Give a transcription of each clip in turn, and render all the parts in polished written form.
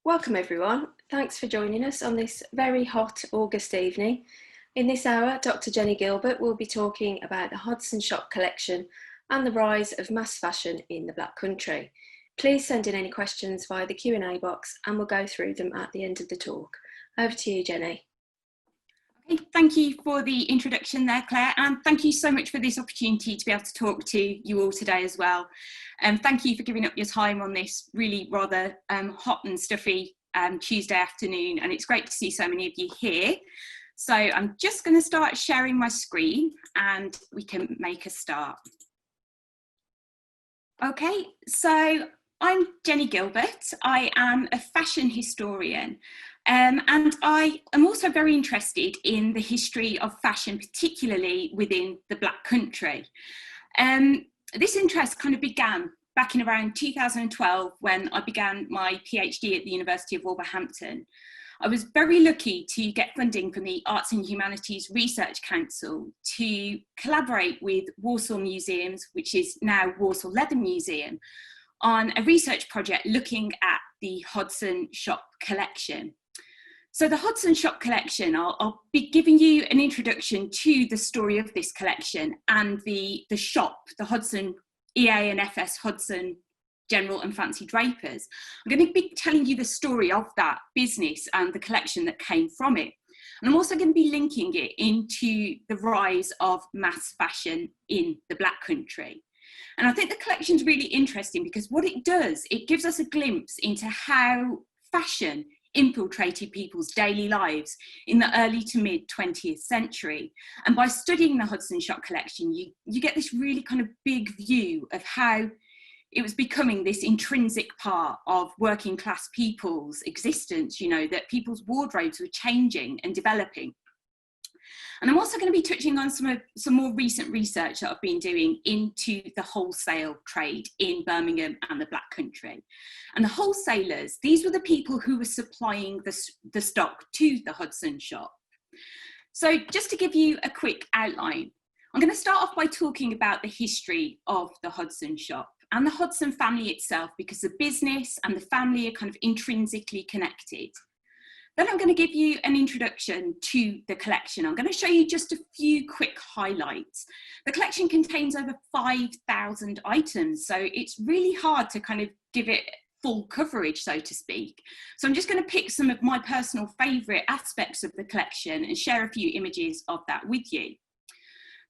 Welcome everyone. Thanks for joining us on this very hot August evening. In this hour, Dr Jenny Gilbert will be talking about the Hodson Shop Collection and the rise of mass fashion in the Black Country. Please send in any questions via the Q&A box and we'll go through them at the end of the talk. Over to you, Jenny. Okay, thank you for the introduction there, Claire, and thank you so much for this opportunity to be able to talk to you all today as well. Thank you for giving up your time on this really rather hot and stuffy Tuesday afternoon, and it's great to see so many of you here. So I'm just going to start sharing my screen and we can make a start. Okay, so I'm Jenny Gilbert. I am a fashion historian. And I am also very interested in the history of fashion, particularly within the Black Country. This interest kind of began back in around 2012 when I began my PhD at the University of Wolverhampton. I was very lucky to get funding from the Arts and Humanities Research Council to collaborate with Walsall Museums, which is now Walsall Leather Museum, on a research project looking at the Hodson Shop Collection. So the Hodson Shop Collection, I'll be giving you an introduction to the story of this collection and the shop, the Hodson EA and FS Hodson General and Fancy Drapers. I'm going to be telling you the story of that business and the collection that came from it. And I'm also going to be linking it into the rise of mass fashion in the Black Country. And I think the collection is really interesting because what it does, it gives us a glimpse into how fashion infiltrated people's daily lives in the early to mid 20th century. And by studying the Hodson Shop Collection, you get this really kind of big view of how it was becoming this intrinsic part of working class people's existence, you know, that people's wardrobes were changing and developing. And I'm also going to be touching on some more recent research that I've been doing into the wholesale trade in Birmingham and the Black Country. And the wholesalers, these were the people who were supplying the stock to the Hodson shop. So just to give you a quick outline, I'm going to start off by talking about the history of the Hodson shop and the Hodson family itself, because the business and the family are kind of intrinsically connected. Then I'm going to give you an introduction to the collection. I'm going to show you just a few quick highlights. The collection contains over 5,000 items, so it's really hard to kind of give it full coverage, so to speak. So I'm just going to pick some of my personal favourite aspects of the collection and share a few images of that with you.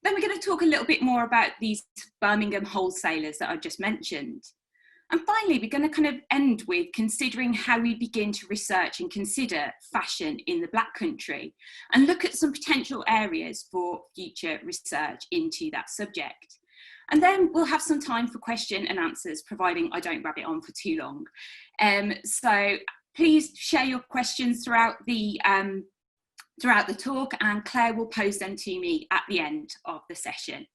Then we're going to talk a little bit more about these Birmingham wholesalers that I just mentioned. And finally, we're going to kind of end with considering how we begin to research and consider fashion in the Black Country and look at some potential areas for future research into that subject. And then we'll have some time for question and answers, providing I don't rabbit on for too long. So please share your questions throughout the talk, and Claire will pose them to me at the end of the session.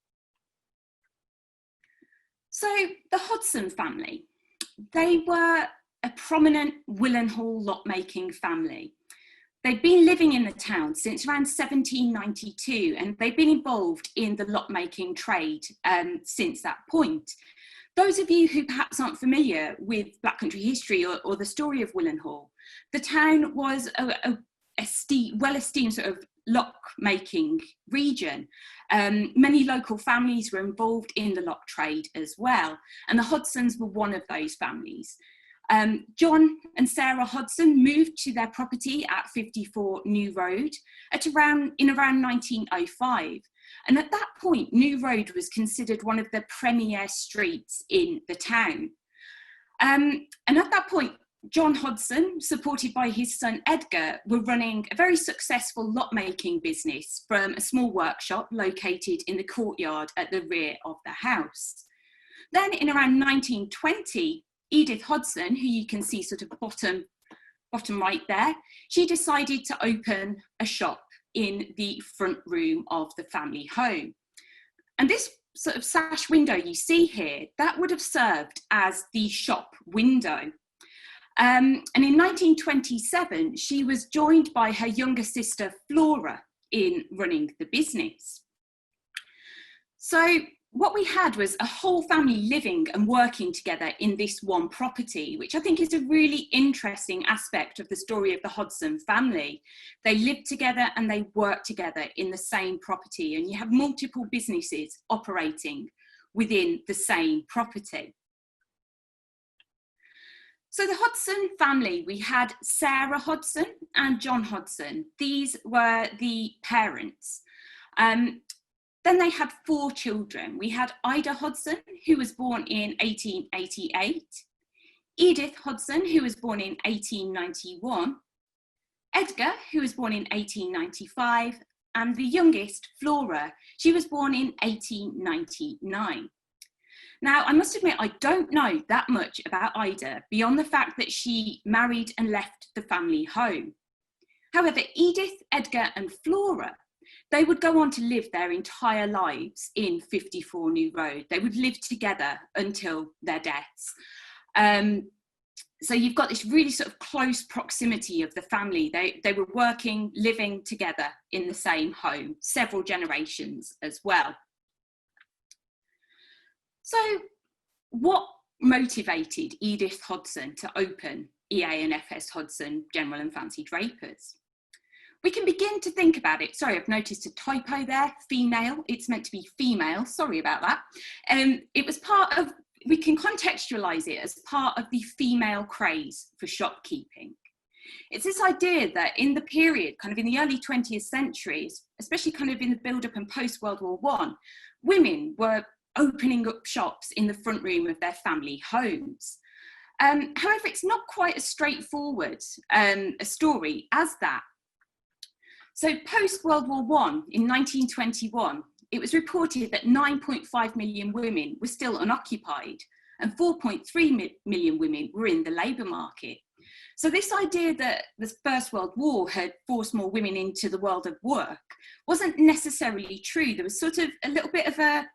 So the Hodson family, they were a prominent Willenhall lot-making family. They'd been living in the town since around 1792, and they've been involved in the lot-making trade since that point. Those of you who perhaps aren't familiar with Black Country history or the story of Willenhall, the town was a well-esteemed sort of lock-making region. Many local families were involved in the lock trade as well, and the Hodsons were one of those families. John and Sarah Hodson moved to their property at 54 New Road in around 1905. And at that point, New Road was considered one of the premier streets in the town. And at that point, John Hodson, supported by his son Edgar, were running a very successful lot-making business from a small workshop located in the courtyard at the rear of the house. Then in around 1920, Edith Hodson, who you can see sort of bottom right there, she decided to open a shop in the front room of the family home. And this sort of sash window you see here, that would have served as the shop window. And in 1927, she was joined by her younger sister, Flora, in running the business. So what we had was a whole family living and working together in this one property, which I think is a really interesting aspect of the story of the Hodson family. They lived together and they worked together in the same property, and you have multiple businesses operating within the same property. So the Hodson family, we had Sarah Hodson and John Hodson. These were the parents. Then they had 4 children. We had Ida Hodson, who was born in 1888, Edith Hodson, who was born in 1891, Edgar, who was born in 1895, and the youngest, Flora, she was born in 1899. Now, I must admit, I don't know that much about Ida beyond the fact that she married and left the family home. However, Edith, Edgar and Flora, they would go on to live their entire lives in 54 New Road. They would live together until their deaths. So you've got this really sort of close proximity of the family. They were working, living together in the same home, several generations as well. So what motivated Edith Hodson to open EA and FS Hodson General and Fancy Drapers? We can begin to think about it. Sorry, I've noticed a typo there, female. It's meant to be female, sorry about that. It was part of, we can contextualise it as part of the female craze for shopkeeping. It's this idea that in the period, kind of in the early 20th century, especially kind of in the build-up and post-World War I, women were opening up shops in the front room of their family homes. However, it's not quite as straightforward a story as that. So post-World War I, in 1921, it was reported that 9.5 million women were still unoccupied and 4.3 million women were in the labour market. So this idea that the First World War had forced more women into the world of work wasn't necessarily true. There was sort of a little bit of a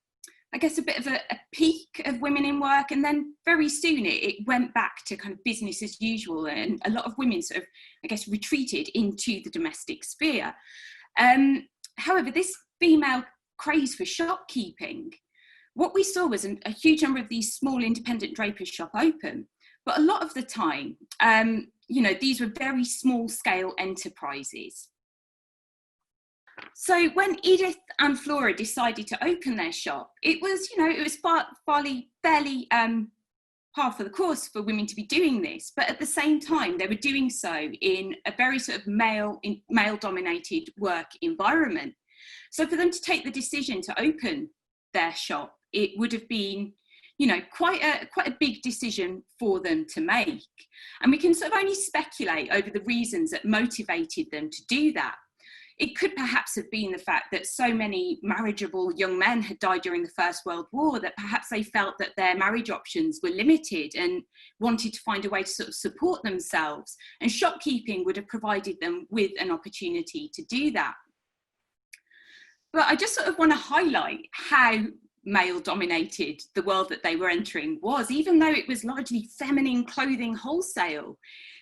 peak of women in work, and then very soon it went back to kind of business as usual, and a lot of women sort of, I guess, retreated into the domestic sphere. However, this female craze for shopkeeping, what we saw was a huge number of these small independent drapers shop open, but a lot of the time, these were very small scale enterprises. So when Edith and Flora decided to open their shop, it was fairly par for the course for women to be doing this, but at the same time, they were doing so in a very sort of male-dominated work environment. So for them to take the decision to open their shop, it would have been, quite a big decision for them to make. And we can sort of only speculate over the reasons that motivated them to do that. It could perhaps have been the fact that so many marriageable young men had died during the First World War that perhaps they felt that their marriage options were limited and wanted to find a way to sort of support themselves. And shopkeeping would have provided them with an opportunity to do that. But I just sort of want to highlight how male-dominated the world that they were entering was. Even though it was largely feminine clothing wholesale,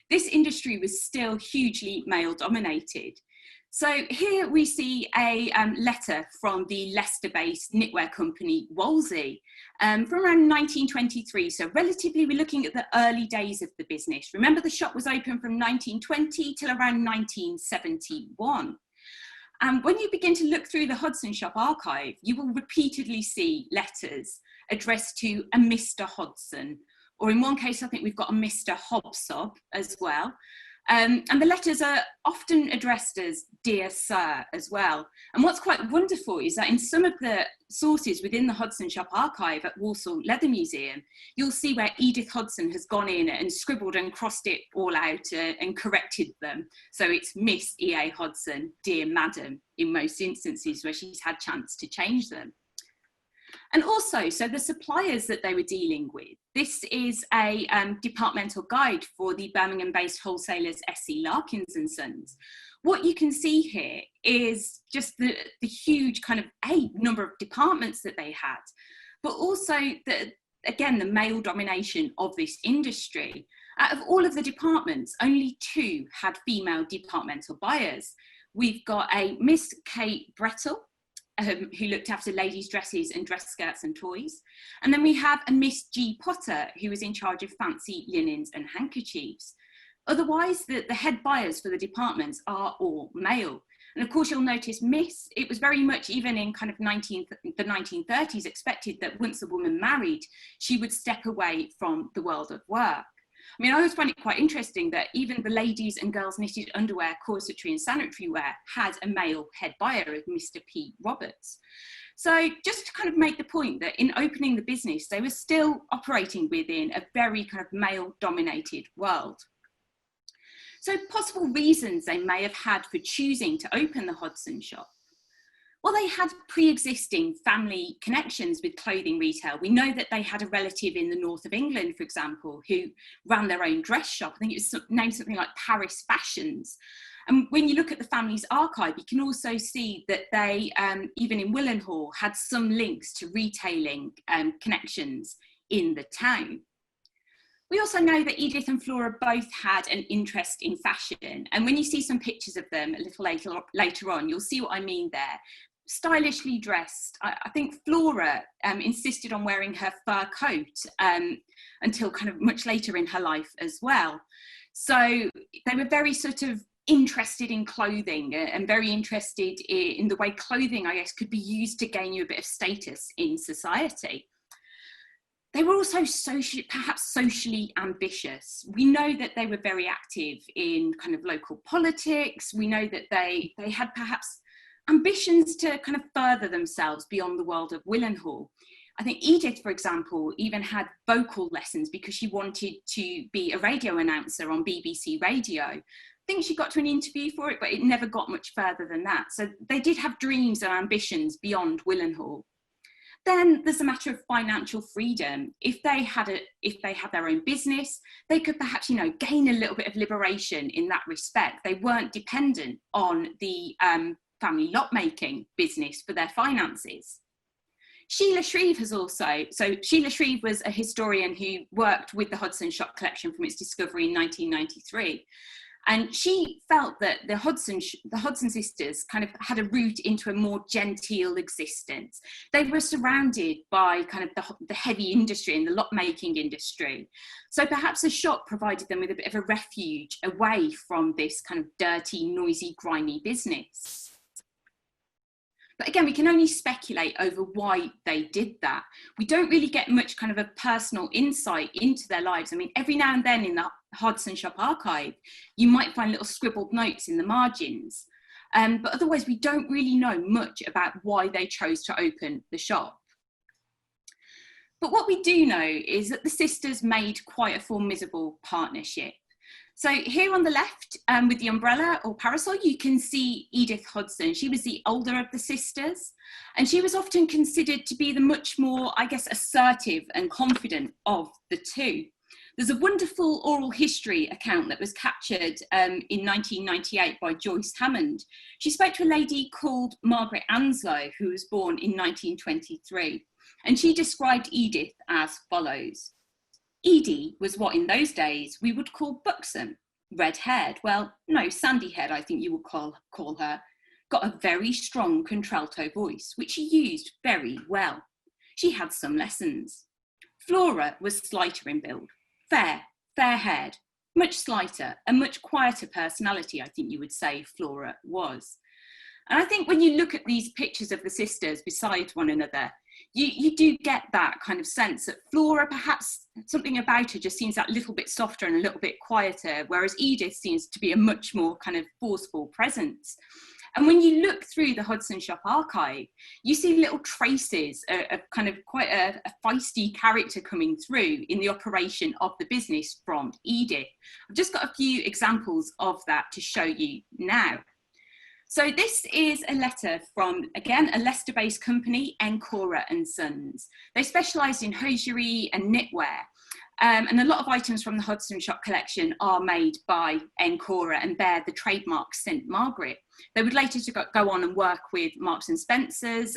this industry was still hugely male-dominated. So here we see a letter from the Leicester-based knitwear company Woolsey from around 1923. So relatively, we're looking at the early days of the business. Remember, the shop was open from 1920 till around 1971. And when you begin to look through the Hodson Shop archive, you will repeatedly see letters addressed to a Mr. Hodson, or in one case, I think we've got a Mr. Hobsob as well. And the letters are often addressed as Dear Sir as well. And what's quite wonderful is that in some of the sources within the Hodson Shop archive at Walsall Museum, you'll see where Edith Hodson has gone in and scribbled and crossed it all out and corrected them. So it's Miss E.A. Hodson, Dear Madam, in most instances where she's had chance to change them. And also, so the suppliers that they were dealing with, this is a departmental guide for the Birmingham-based wholesalers S.C. Larkins and Sons. What you can see here is just the huge kind of number of departments that they had, but also, the male domination of this industry. Out of all of the departments, only 2 had female departmental buyers. We've got a Miss Kate Brettle, who looked after ladies' dresses and dress skirts and toys. And then we have a Miss G. Potter, who was in charge of fancy linens and handkerchiefs. Otherwise, the head buyers for the departments are all male. And of course, you'll notice Miss, it was very much, even in kind of the 1930s, expected that once a woman married, she would step away from the world of work. I mean, I always find it quite interesting that even the ladies and girls knitted underwear, corsetry and sanitary wear had a male head buyer of Mr. P. Roberts. So just to kind of make the point that in opening the business, they were still operating within a very kind of male-dominated world. So possible reasons they may have had for choosing to open the Hodson shop. Well, they had pre-existing family connections with clothing retail. We know that they had a relative in the north of England, for example, who ran their own dress shop. I think it was named something like Paris Fashions. And when you look at the family's archive, you can also see that they, even in Willenhall, had some links to retailing connections in the town. We also know that Edith and Flora both had an interest in fashion. And when you see some pictures of them a little later on, you'll see what I mean there. Stylishly dressed. I think Flora insisted on wearing her fur coat until kind of much later in her life as well. So they were very sort of interested in clothing and very interested in the way clothing, I guess, could be used to gain you a bit of status in society. They were also perhaps socially ambitious. We know that they were very active in kind of local politics. We know that they had perhaps ambitions to kind of further themselves beyond the world of Willenhall. I think Edith, for example, even had vocal lessons because she wanted to be a radio announcer on BBC Radio. I think she got to an interview for it, but it never got much further than that. So they did have dreams and ambitions beyond Willenhall. Then there's a matter of financial freedom. If they had their own business, they could perhaps, gain a little bit of liberation in that respect. They weren't dependent on the family lot-making business for their finances. Sheila Shreve Sheila Shreve was a historian who worked with the Hodson Shop Collection from its discovery in 1993. And she felt that the Hodson sisters kind of had a route into a more genteel existence. They were surrounded by kind of the heavy industry and the lot-making industry. So perhaps the shop provided them with a bit of a refuge away from this kind of dirty, noisy, grimy business. But again, we can only speculate over why they did that. We don't really get much kind of a personal insight into their lives. I mean, every now and then in the Hodson Shop archive, you might find little scribbled notes in the margins. But otherwise, we don't really know much about why they chose to open the shop. But what we do know is that the sisters made quite a formidable partnership. So here on the left, with the umbrella or parasol, you can see Edith Hodson. She was the older of the sisters, and she was often considered to be the much more, I guess, assertive and confident of the two. There's a wonderful oral history account that was captured in 1998 by Joyce Hammond. She spoke to a lady called Margaret Anslow, who was born in 1923, and she described Edith as follows. Edie was what in those days we would call buxom, red-haired, well, no, sandy-haired I think you would call her, got a very strong contralto voice, which she used very well. She had some lessons. Flora was slighter in build, fair-haired, much slighter, a much quieter personality, I think you would say Flora was. And I think when you look at these pictures of the sisters beside one another, you do get that kind of sense that Flora, perhaps something about her just seems that little bit softer and a little bit quieter, whereas Edith seems to be a much more kind of forceful presence. And when you look through the Hodson Shop archive, you see little traces of kind of quite a feisty character coming through in the operation of the business from Edith. I've just got a few examples of that to show you now. So this is a letter from, again, a Leicester-based company, Encora and Sons. They specialised in hosiery and knitwear. And a lot of items from the Hodson Shop Collection are made by Encora and bear the trademark St Margaret. They would later go on and work with Marks and Spencer's.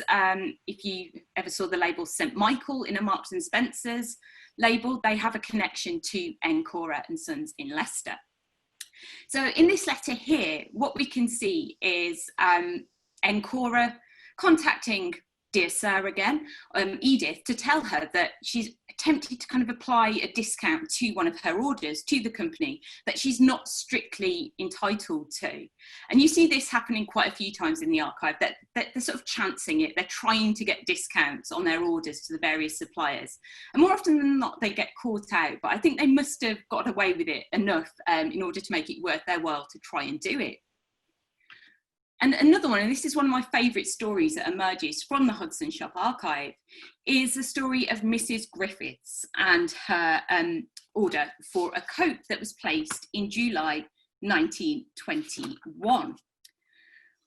If you ever saw the label St Michael in a Marks and Spencer's label, they have a connection to Encora and Sons in Leicester. So in this letter here, what we can see is Encora contacting dear Sir again, Edith, to tell her that she's attempted to kind of apply a discount to one of her orders to the company that she's not strictly entitled to. And you see this happening quite a few times in the archive, that they're sort of chancing it, they're trying to get discounts on their orders to the various suppliers. And more often than not, they get caught out, but I think they must have got away with it enough in order to make it worth their while to try and do it. And another one, and this is one of my favourite stories that emerges from the Hodson Shop archive, is the story of Mrs. Griffiths and her order for a coat that was placed in July 1921.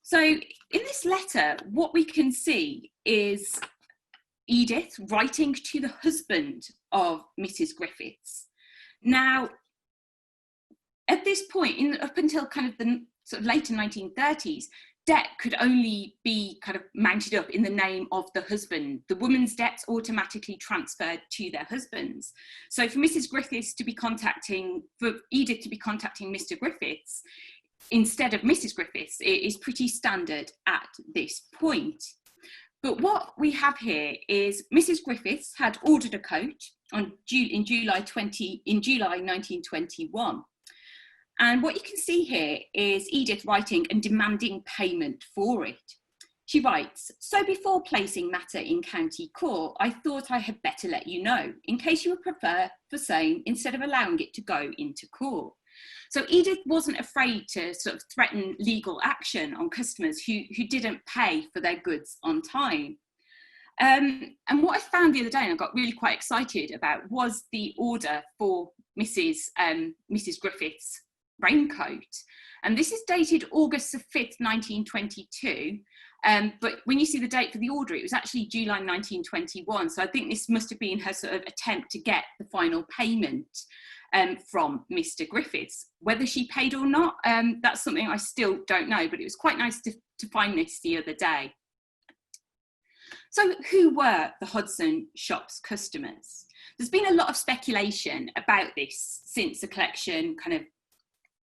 So in this letter, what we can see is Edith writing to the husband of Mrs. Griffiths. Now, at this point, up until kind of the sort of later 1930s, debt could only be kind of mounted up in the name of the husband. The woman's debts automatically transferred to their husbands. So for Mrs. Griffiths to be contacting, for Edith to be contacting Mr. Griffiths instead of Mrs. Griffiths, it is pretty standard at this point. But what we have here is Mrs. Griffiths had ordered a coat in July 1921. And what you can see here is Edith writing and demanding payment for it. She writes, "So before placing matter in county court, I thought I had better let you know, in case you would prefer for same, instead of allowing it to go into court." So Edith wasn't afraid to sort of threaten legal action on customers who didn't pay for their goods on time. And what I found the other day, and I got really quite excited about, was the order for Mrs. Griffiths' raincoat. And this is dated August the 5th, 1922. But when you see the date for the order, it was actually July 1921. So I think this must have been her sort of attempt to get the final payment from Mr. Griffiths. Whether she paid or not, that's something I still don't know, but it was quite nice to find this the other day. So who were the Hodson Shop's customers? There's been a lot of speculation about this since the collection kind of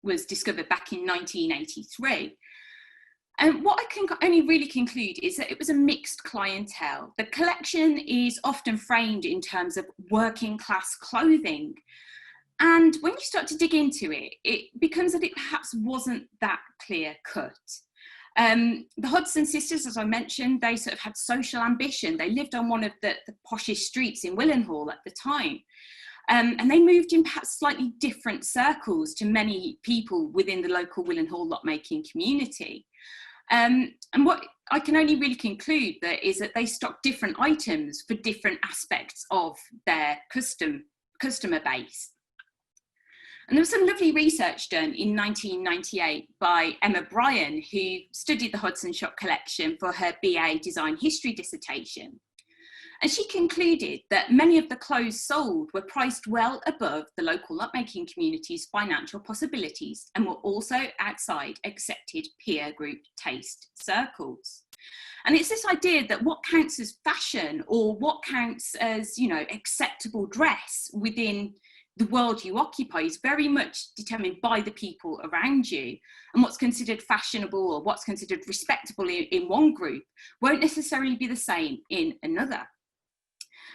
was discovered back in 1983. And what I can only really conclude is that it was a mixed clientele. The collection is often framed in terms of working class clothing. And when you start to dig into it, it becomes that it perhaps wasn't that clear cut. The Hodson sisters, as I mentioned, they sort of had social ambition. They lived on one of the poshest streets in Willenhall at the time. And they moved in perhaps slightly different circles to many people within the local Willenhall lot-making community. And what I can only really conclude is that they stocked different items for different aspects of their customer base. And there was some lovely research done in 1998 by Emma Bryan, who studied the Hodson Shop Collection for her BA Design History dissertation. And she concluded that many of the clothes sold were priced well above the local lot-making community's financial possibilities and were also outside accepted peer group taste circles. And it's this idea that what counts as fashion or what counts as, acceptable dress within the world you occupy is very much determined by the people around you. And what's considered fashionable or what's considered respectable in one group won't necessarily be the same in another.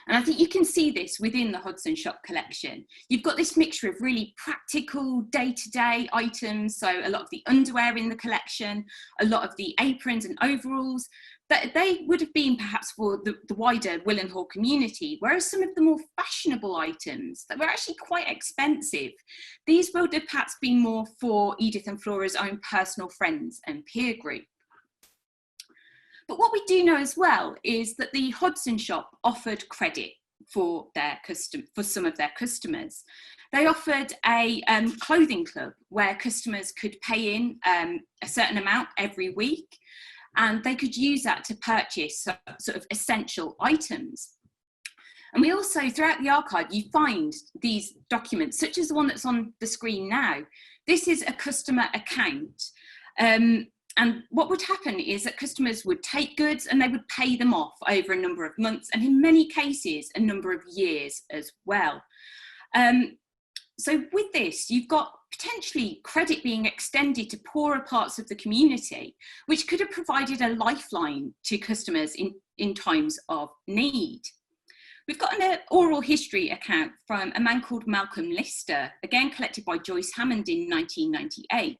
And I think you can see this within the Hodson Shop Collection. You've got this mixture of really practical day-to-day items, so a lot of the underwear in the collection, a lot of the aprons and overalls, that they would have been perhaps for the wider Willenhall community, whereas some of the more fashionable items that were actually quite expensive, these would have perhaps been more for Edith and Flora's own personal friends and peer group. But what we do know as well is that the Hodson Shop offered credit for some of their customers. They offered a clothing club where customers could pay in a certain amount every week, and they could use that to purchase sort of essential items. And we also, throughout the archive, you find these documents, such as the one that's on the screen now. This is a customer account. And what would happen is that customers would take goods and they would pay them off over a number of months, and in many cases, a number of years as well. So with this, you've got potentially credit being extended to poorer parts of the community, which could have provided a lifeline to customers in times of need. We've got an oral history account from a man called Malcolm Lister, again collected by Joyce Hammond in 1998.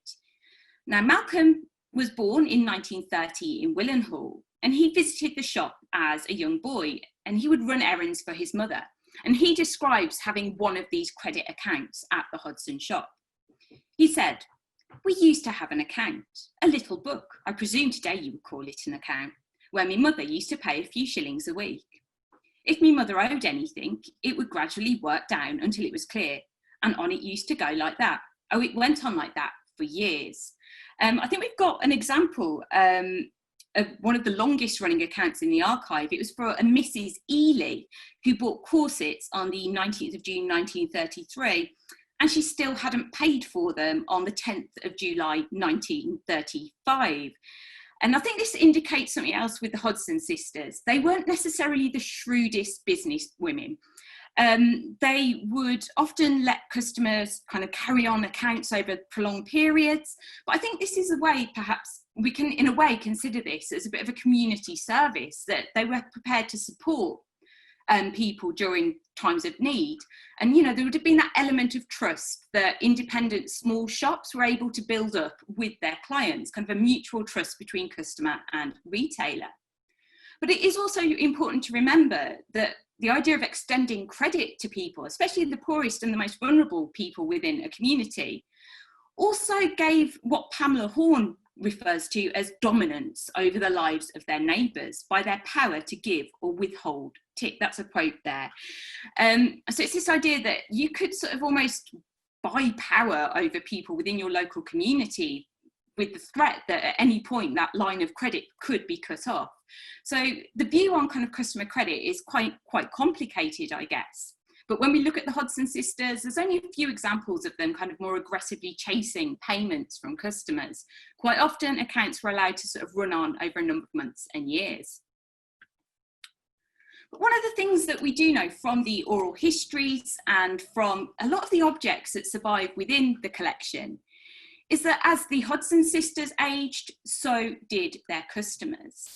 Now, Malcolm was born in 1930 in Willenhall, and he visited the shop as a young boy, and he would run errands for his mother. And he describes having one of these credit accounts at the Hodson shop. He said, "We used to have an account, a little book, I presume today you would call it an account, where my mother used to pay a few shillings a week. If my mother owed anything, it would gradually work down until it was clear, and on it used to go like that. Oh, it went on like that for years." I think we've got an example of one of the longest running accounts in the archive. It was for a Mrs. Ely, who bought corsets on the 19th of June 1933, and she still hadn't paid for them on the 10th of July 1935. And I think this indicates something else with the Hodson sisters. They weren't necessarily the shrewdest business women. They would often let customers kind of carry on accounts over prolonged periods. But I think this is a way, perhaps, we can in a way consider this as a bit of a community service, that they were prepared to support people during times of need. And, you know, there would have been that element of trust that independent small shops were able to build up with their clients, kind of a mutual trust between customer and retailer. But it is also important to remember that the idea of extending credit to people, especially the poorest and the most vulnerable people within a community, also gave what Pamela Horn refers to as dominance over the lives of their neighbours by their power to give or withhold. That's a quote there. So it's this idea that you could sort of almost buy power over people within your local community with the threat that at any point that line of credit could be cut off. So the view on kind of customer credit is quite complicated, I guess. But when we look at the Hodson sisters, there's only a few examples of them kind of more aggressively chasing payments from customers. Quite often, accounts were allowed to sort of run on over a number of months and years. But one of the things that we do know from the oral histories and from a lot of the objects that survive within the collection is that as the Hodson sisters aged, so did their customers.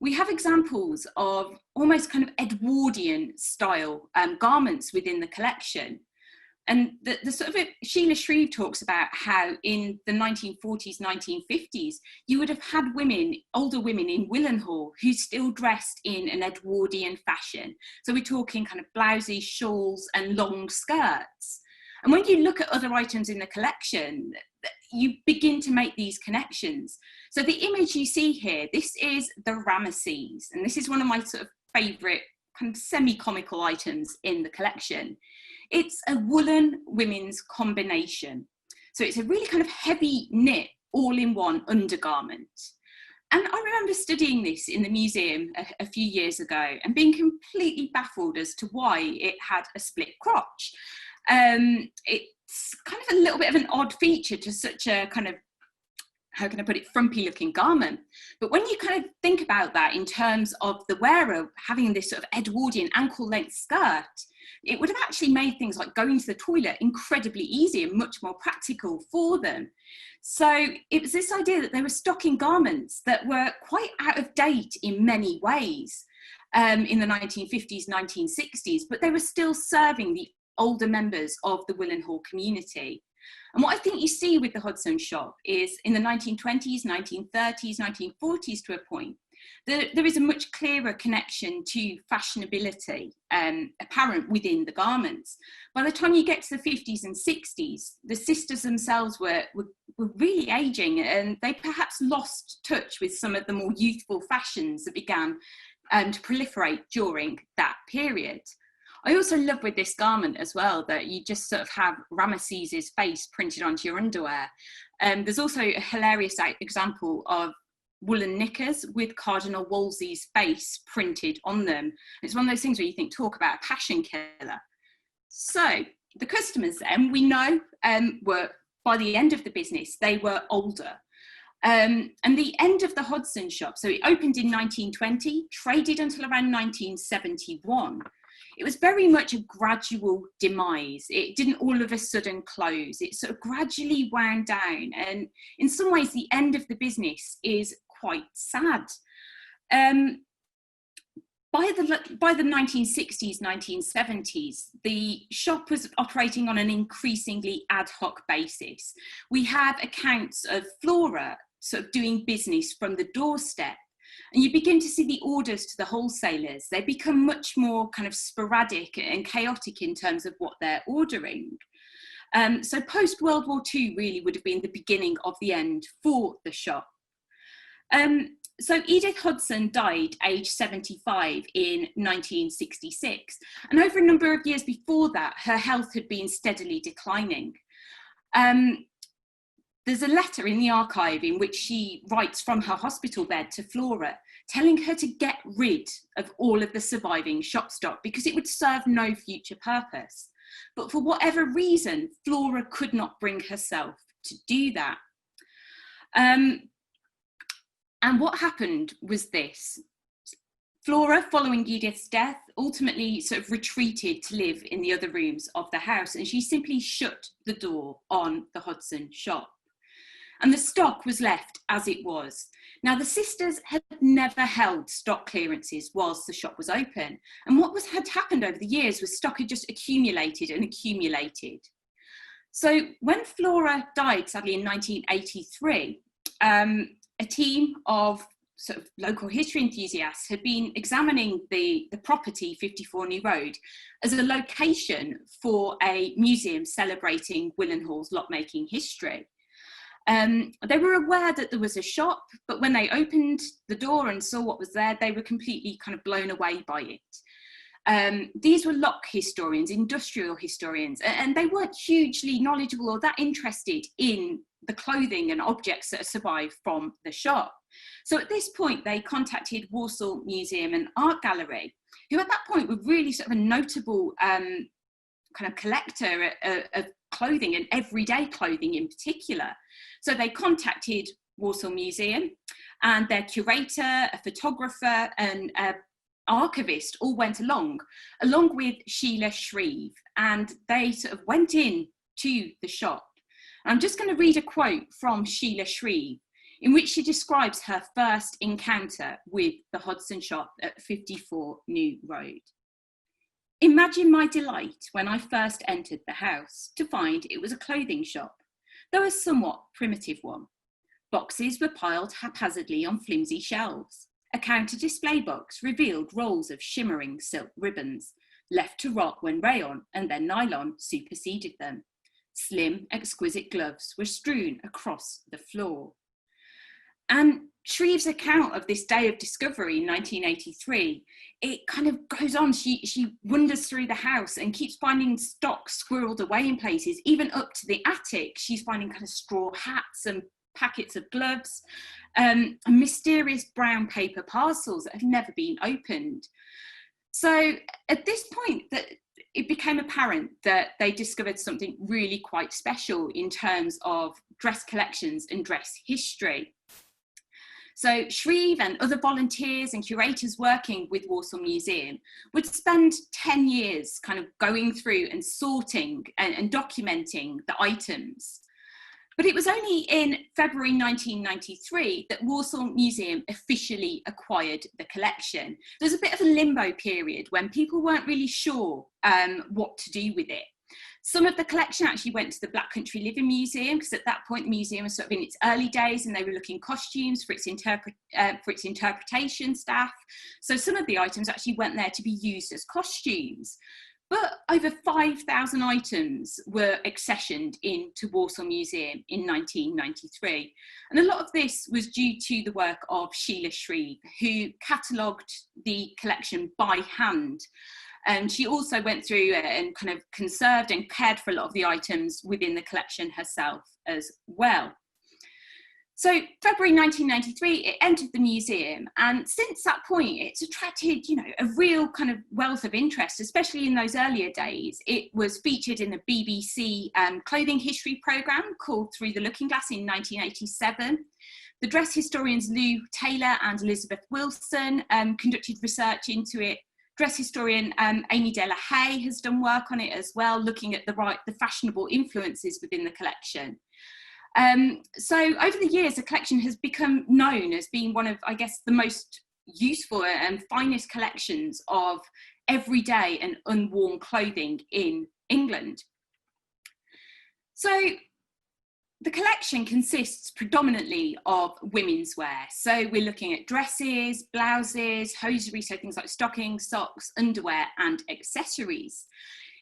We have examples of almost kind of Edwardian style garments within the collection. And the sort of Sheila Shreve talks about how in the 1940s, 1950s, you would have had women, older women in Willenhall who still dressed in an Edwardian fashion. So we're talking kind of blouses, shawls and long skirts. And when you look at other items in the collection, you begin to make these connections. So the image you see here, this is the Ramesses, and this is one of my sort of favourite kind of semi-comical items in the collection. It's a woolen women's combination. So it's a really kind of heavy knit, all-in-one undergarment. And I remember studying this in the museum a few years ago and being completely baffled as to why it had a split crotch. It's kind of a little bit of an odd feature to such a kind of, how can I put it, frumpy looking garment. But when you kind of think about that in terms of the wearer having this sort of Edwardian ankle length skirt, it would have actually made things like going to the toilet incredibly easy and much more practical for them. So it was this idea that they were stocking garments that were quite out of date in many ways in the 1950s, 1960s, but they were still serving the older members of the Willenhall community. And what I think you see with the Hodson shop is in the 1920s, 1930s, 1940s to a point, there is a much clearer connection to fashionability apparent within the garments. By the time you get to the 50s and 60s, the sisters themselves were really aging, and they perhaps lost touch with some of the more youthful fashions that began to proliferate during that period. I also love with this garment as well that you just sort of have Ramesses' face printed onto your underwear. There's also a hilarious example of woolen knickers with Cardinal Wolsey's face printed on them. It's one of those things where you think, talk about a passion killer. So the customers then, we know, were, by the end of the business, they were older. And the end of the Hodson shop, so it opened in 1920, traded until around 1971. it was very much a gradual demise. It didn't all of a sudden close. It sort of gradually wound down. And in some ways, the end of the business is quite sad. By the 1960s, 1970s, the shop was operating on an increasingly ad hoc basis. We have accounts of Flora sort of doing business from the doorstep, and you begin to see the orders to the wholesalers. They become much more kind of sporadic and chaotic in terms of what they're ordering. So post-World War II really would have been the beginning of the end for the shop. So Edith Hodson died aged 75 in 1966, and over a number of years before that, her health had been steadily declining. There's a letter in the archive in which she writes from her hospital bed to Flora, telling her to get rid of all of the surviving shop stock because it would serve no future purpose. But for whatever reason, Flora could not bring herself to do that. And what happened was this. Flora, following Edith's death, ultimately sort of retreated to live in the other rooms of the house, and she simply shut the door on the Hodson shop. And the stock was left as it was. Now, the sisters had never held stock clearances whilst the shop was open. And what had happened over the years was stock had just accumulated and accumulated. So when Flora died, sadly, in 1983, a team of sort of local history enthusiasts had been examining the property 54 New Road as a location for a museum celebrating Willenhall's lock-making history. They were aware that there was a shop, but when they opened the door and saw what was there, they were completely kind of blown away by it. These were lock historians, industrial historians, and they weren't hugely knowledgeable or that interested in the clothing and objects that survived from the shop. So at this point, they contacted Walsall Museum and Art Gallery, who at that point were really sort of a notable kind of collector of clothing and everyday clothing in particular. So they contacted Walsall Museum, and their curator, a photographer and an archivist all went along with Sheila Shreve, and they sort of went in to the shop. I'm just going to read a quote from Sheila Shreve, in which she describes her first encounter with the Hodson shop at 54 New Road. Imagine my delight when I first entered the house to find it was a clothing shop, though a somewhat primitive one. Boxes were piled haphazardly on flimsy shelves. A counter display box revealed rolls of shimmering silk ribbons, left to rot when rayon and then nylon superseded them. Slim, exquisite gloves were strewn across the floor. And Shreve's account of this day of discovery in 1983, it kind of goes on. She wanders through the house and keeps finding stock squirreled away in places, even up to the attic. She's finding kind of straw hats and packets of gloves, and mysterious brown paper parcels that have never been opened. So at this point, that it became apparent that they discovered something really quite special in terms of dress collections and dress history. So Shreve and other volunteers and curators working with Walsall Museum would spend 10 years kind of going through and sorting and documenting the items. But it was only in February 1993 that Walsall Museum officially acquired the collection. There's a bit of a limbo period when people weren't really sure what to do with it. Some of the collection actually went to the Black Country Living Museum, because at that point the museum was sort of in its early days and they were looking costumes for its interpretation staff. So some of the items actually went there to be used as costumes. But over 5,000 items were accessioned into Walsall Museum in 1993. And a lot of this was due to the work of Sheila Shreve, who catalogued the collection by hand. And she also went through and kind of conserved and cared for a lot of the items within the collection herself as well. So February 1993, it entered the museum, and since that point, it's attracted, a real kind of wealth of interest, especially in those earlier days. It was featured in a BBC clothing history programme called Through the Looking Glass in 1987. The dress historians Lou Taylor and Elizabeth Wilson conducted research into it dress historian Amy De La Haye has done work on it as well, looking at the fashionable influences within the collection. So over the years, the collection has become known as being one of, I guess, the most useful and finest collections of everyday and unworn clothing in England. So the collection consists predominantly of women's wear. So we're looking at dresses, blouses, hosiery, so things like stockings, socks, underwear, and accessories.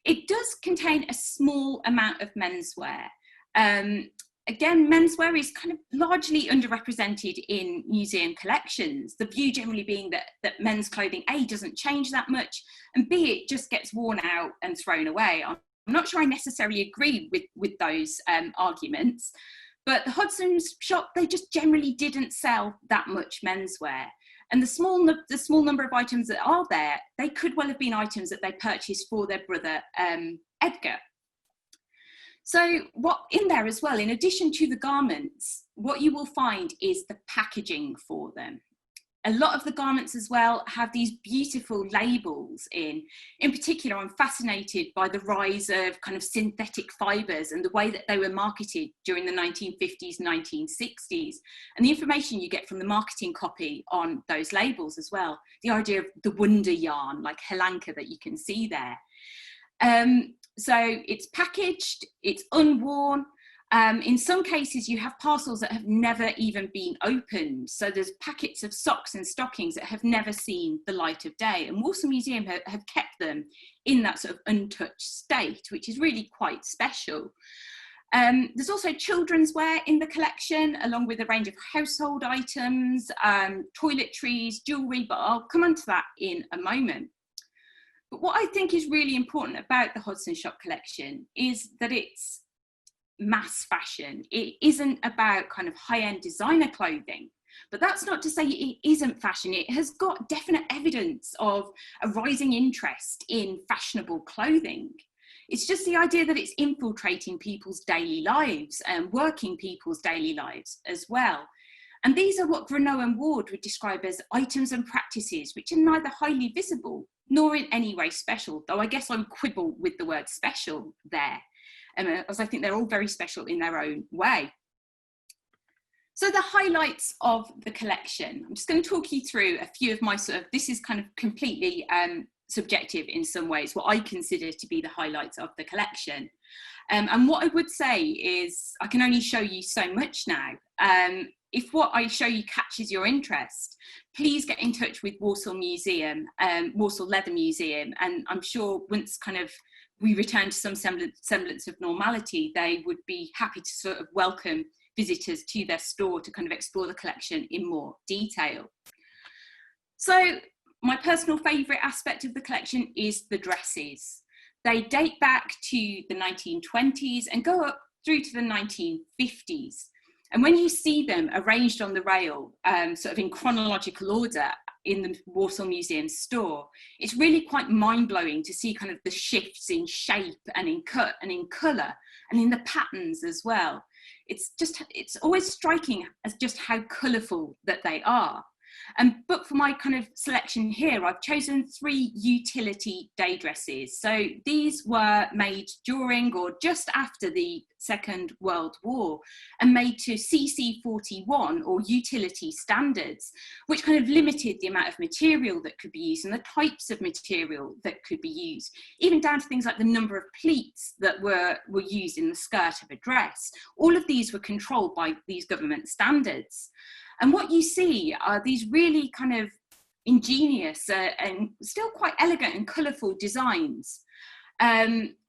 It does contain a small amount of menswear. Again, menswear is kind of largely underrepresented in museum collections. The view generally being that men's clothing, A, doesn't change that much, and B, it just gets worn out and thrown away. I'm not sure I necessarily agree with those arguments, but the Hodson shop, they just generally didn't sell that much menswear. And the small number of items that are there, they could well have been items that they purchased for their brother, Edgar. So what in there as well, in addition to the garments, what you will find is the packaging for them. A lot of the garments as well have these beautiful labels in. In particular, I'm fascinated by the rise of kind of synthetic fibres and the way that they were marketed during the 1950s, 1960s, and the information you get from the marketing copy on those labels as well. The idea of the wonder yarn, like Helanka, that you can see there. So it's packaged, it's unworn. In some cases, you have parcels that have never even been opened. So there's packets of socks and stockings that have never seen the light of day. And Walsall Museum have kept them in that sort of untouched state, which is really quite special. There's also children's wear in the collection, along with a range of household items, toiletries, jewellery, but I'll come on to that in a moment. But what I think is really important about the Hodson Shop Collection is that it's mass fashion. It isn't about kind of high-end designer clothing, but that's not to say it isn't fashion. It has got definite evidence of a rising interest in fashionable clothing. It's just the idea that it's infiltrating people's daily lives and working people's daily lives as well. And these are what Greenough and Ward would describe as items and practices which are neither highly visible nor in any way special, though I guess I would quibble with the word special there, as I think they're all very special in their own way. So the highlights of the collection, I'm just going to talk you through a few of my this is kind of completely subjective in some ways, what I consider to be the highlights of the collection. And what I would say is I can only show you so much now. If what I show you catches your interest, please get in touch with Walsall Museum, Walsall Leather Museum, and I'm sure once kind of we return to some semblance of normality, they would be happy to sort of welcome visitors to their store to kind of explore the collection in more detail. So my personal favourite aspect of the collection is the dresses. They date back to the 1920s and go up through to the 1950s. And when you see them arranged on the rail, sort of in chronological order in the Walsall Museum store, it's really quite mind-blowing to see kind of the shifts in shape and in cut and in colour and in the patterns as well. It's always striking as just how colourful that they are. But for my kind of selection here, I've chosen 3 utility day dresses. So these were made during or just after the Second World War and made to CC41 or utility standards, which kind of limited the amount of material that could be used and the types of material that could be used, even down to things like the number of pleats that were used in the skirt of a dress. All of these were controlled by these government standards. And what you see are these really kind of ingenious and still quite elegant and colourful designs.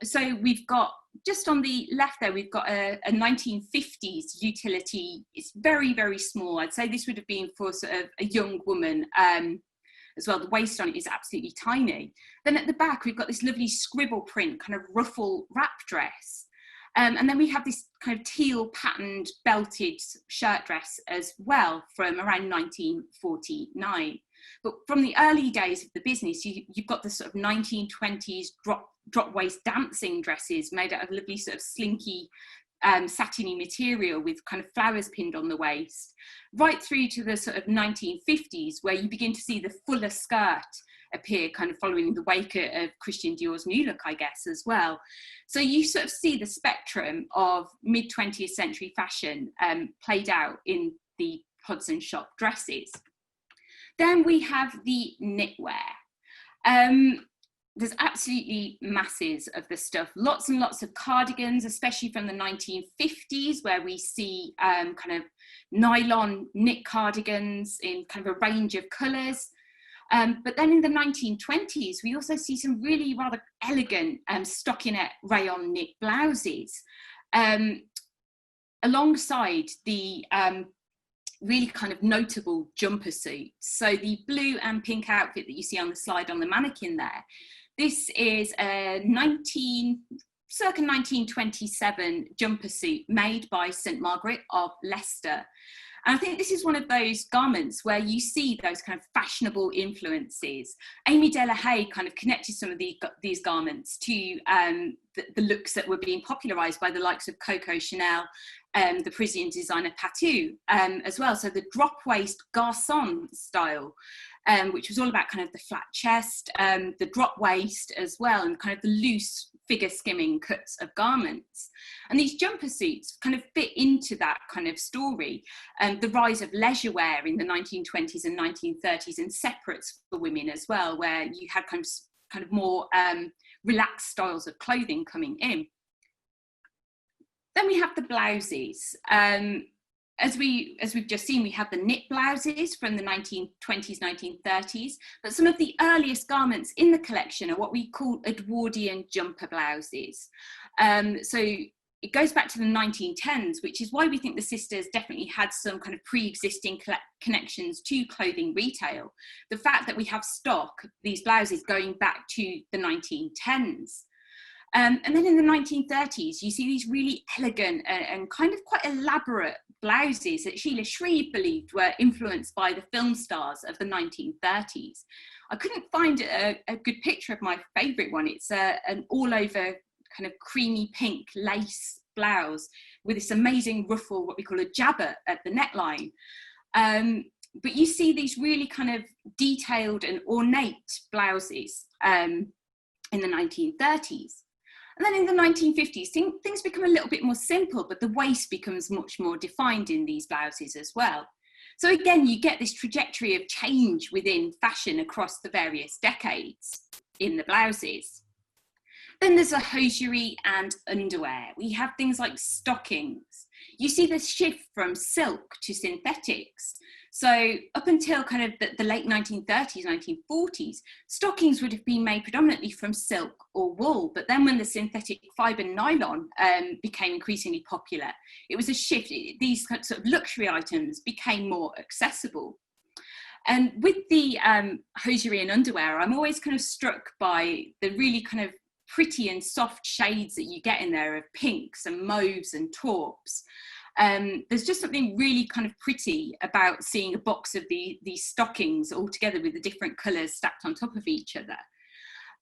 So we've got, just on the left there, we've got a 1950s utility. It's very, very small. I'd say this would have been for sort of a young woman as well. The waist on it is absolutely tiny. Then at the back, we've got this lovely scribble print kind of ruffle wrap dress. And then we have this kind of teal patterned belted shirt dress as well from around 1949. But from the early days of the business, you've got the sort of 1920s drop waist dancing dresses made out of lovely sort of slinky satiny material with kind of flowers pinned on the waist, right through to the sort of 1950s where you begin to see the fuller skirt appear, kind of following the wake of Christian Dior's new look, I guess, as well. So you sort of see the spectrum of mid-20th century fashion played out in the Hodson Shop dresses. Then we have the knitwear. There's absolutely masses of the stuff, lots and lots of cardigans, especially from the 1950s, where we see kind of nylon knit cardigans in kind of a range of colours. But then in the 1920s, we also see some really rather elegant stockinette rayon knit blouses, alongside the really kind of notable jumper suits. So the blue and pink outfit that you see on the slide on the mannequin there, this is a circa 1927 jumper suit made by St Margaret of Leicester. And I think this is one of those garments where you see those kind of fashionable influences. Amy de la Haye kind of connected some of these garments to the looks that were being popularised by the likes of Coco Chanel, the Parisian designer Patou as well. So the drop waist garçon style, which was all about kind of the flat chest, the drop waist as well, and kind of the loose figure skimming cuts of garments. And these jumper suits kind of fit into that kind of story. The rise of leisure wear in the 1920s and 1930s, and separates for women as well, where you had kind of more relaxed styles of clothing coming in. Then we have the blouses. As we've just seen, we have the knit blouses from the 1920s, 1930s, but some of the earliest garments in the collection are what we call Edwardian jumper blouses. So it goes back to the 1910s, which is why we think the sisters definitely had some kind of pre-existing connections to clothing retail. The fact that we have stock, these blouses going back to the 1910s. And then in the 1930s, you see these really elegant and kind of quite elaborate blouses that Sheila Shreve believed were influenced by the film stars of the 1930s. I couldn't find a good picture of my favourite one. It's an all-over kind of creamy pink lace blouse with this amazing ruffle, what we call a jabot at the neckline. But you see these really kind of detailed and ornate blouses in the 1930s. And then in the 1950s, things become a little bit more simple, but the waist becomes much more defined in these blouses as well. So again, you get this trajectory of change within fashion across the various decades in the blouses. Then there's a hosiery and underwear. We have things like stockings. You see this shift from silk to synthetics. So up until kind of the late 1930s, 1940s, stockings would have been made predominantly from silk or wool. But then when the synthetic fibre nylon became increasingly popular, it was a shift. These sort of luxury items became more accessible. And with the hosiery and underwear, I'm always kind of struck by the really kind of pretty and soft shades that you get in there of pinks and mauves and taupes. There's just something really kind of pretty about seeing a box of these stockings all together with the different colours stacked on top of each other.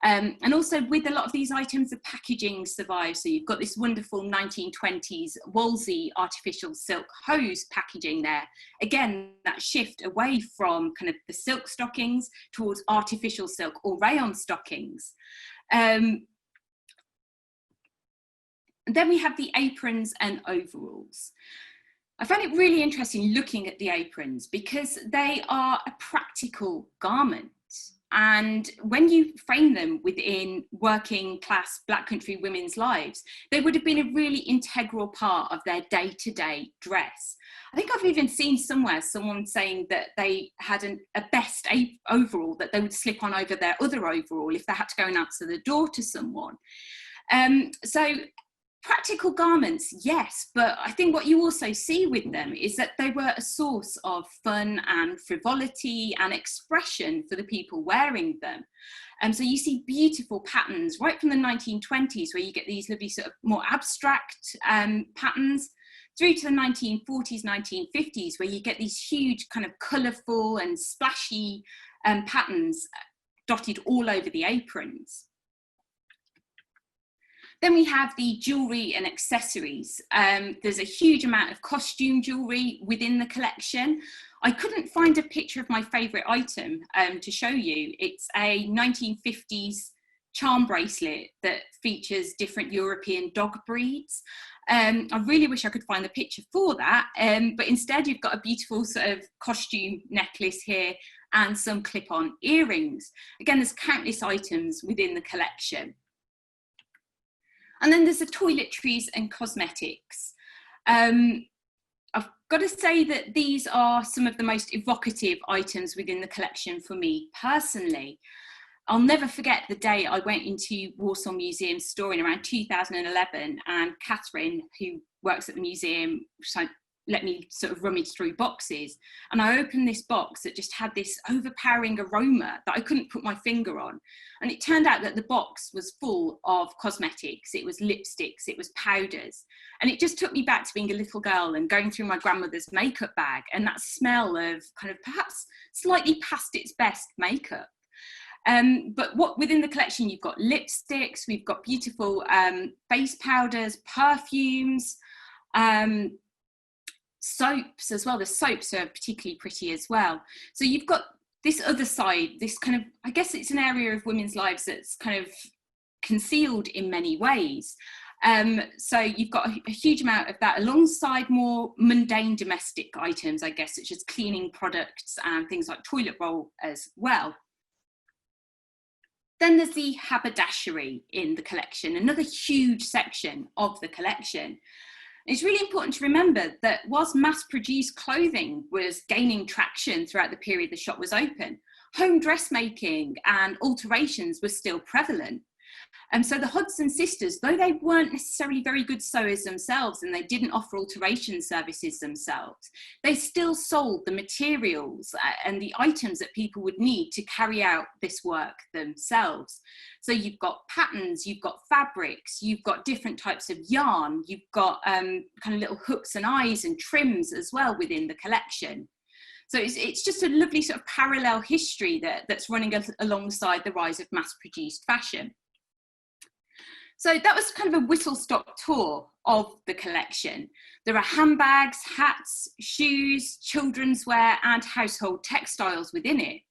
And also with a lot of these items, the packaging survives. So you've got this wonderful 1920s Woolsey artificial silk hose packaging there. Again, that shift away from kind of the silk stockings towards artificial silk or rayon stockings. Then we have the aprons and overalls. I find it really interesting looking at the aprons because they are a practical garment. And when you frame them within working class Black country women's lives, they would have been a really integral part of their day-to-day dress. I think I've even seen somewhere someone saying that they had a best overall that they would slip on over their other overall if they had to go and answer the door to someone. So practical garments, yes, but I think what you also see with them is that they were a source of fun and frivolity and expression for the people wearing them. So you see beautiful patterns right from the 1920s where you get these lovely sort of more abstract patterns through to the 1940s, 1950s where you get these huge kind of colourful and splashy patterns dotted all over the aprons. Then we have the jewellery and accessories. There's a huge amount of costume jewellery within the collection. I couldn't find a picture of my favourite item to show you. It's a 1950s charm bracelet that features different European dog breeds. I really wish I could find the picture for that, but instead you've got a beautiful sort of costume necklace here and some clip-on earrings. Again, there's countless items within the collection. And then there's the toiletries and cosmetics. I've got to say that these are some of the most evocative items within the collection for me personally. I'll never forget the day I went into Walsall Museum store in around 2011, and Catherine, who works at the museum, let me sort of rummage through boxes, and I opened this box that just had this overpowering aroma that I couldn't put my finger on. And it turned out that the box was full of cosmetics. It was lipsticks, it was powders, and it just took me back to being a little girl and going through my grandmother's makeup bag and that smell of kind of perhaps slightly past its best makeup. But what within the collection, you've got lipsticks, we've got beautiful face powders, perfumes, soaps as well. The soaps are particularly pretty as well. So you've got this other side, this kind of, I guess it's an area of women's lives that's kind of concealed in many ways. So you've got a huge amount of that alongside more mundane domestic items, I guess, such as cleaning products and things like toilet roll as well. Then there's the haberdashery in the collection, another huge section of the collection. It's really important to remember that whilst mass-produced clothing was gaining traction throughout the period the shop was open, home dressmaking and alterations were still prevalent. And so the Hodson sisters, though they weren't necessarily very good sewers themselves and they didn't offer alteration services themselves, they still sold the materials and the items that people would need to carry out this work themselves. So you've got patterns, you've got fabrics, you've got different types of yarn, you've got kind of little hooks and eyes and trims as well within the collection. So it's just a lovely sort of parallel history that's running alongside the rise of mass-produced fashion. So that was kind of a whistle-stop tour of the collection. There are handbags, hats, shoes, children's wear and household textiles within it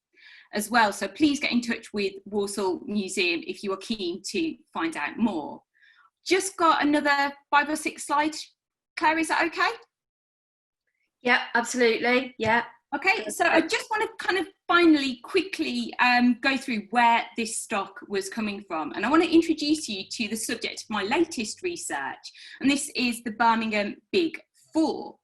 as well. So please get in touch with Walsall Museum if you are keen to find out more. Just got another 5 or 6 slides. Claire, is that okay? Yeah, absolutely. Yeah. Okay, so I just want to kind of finally quickly go through where this stock was coming from. And I want to introduce you to the subject of my latest research. And this is the Birmingham Big Four.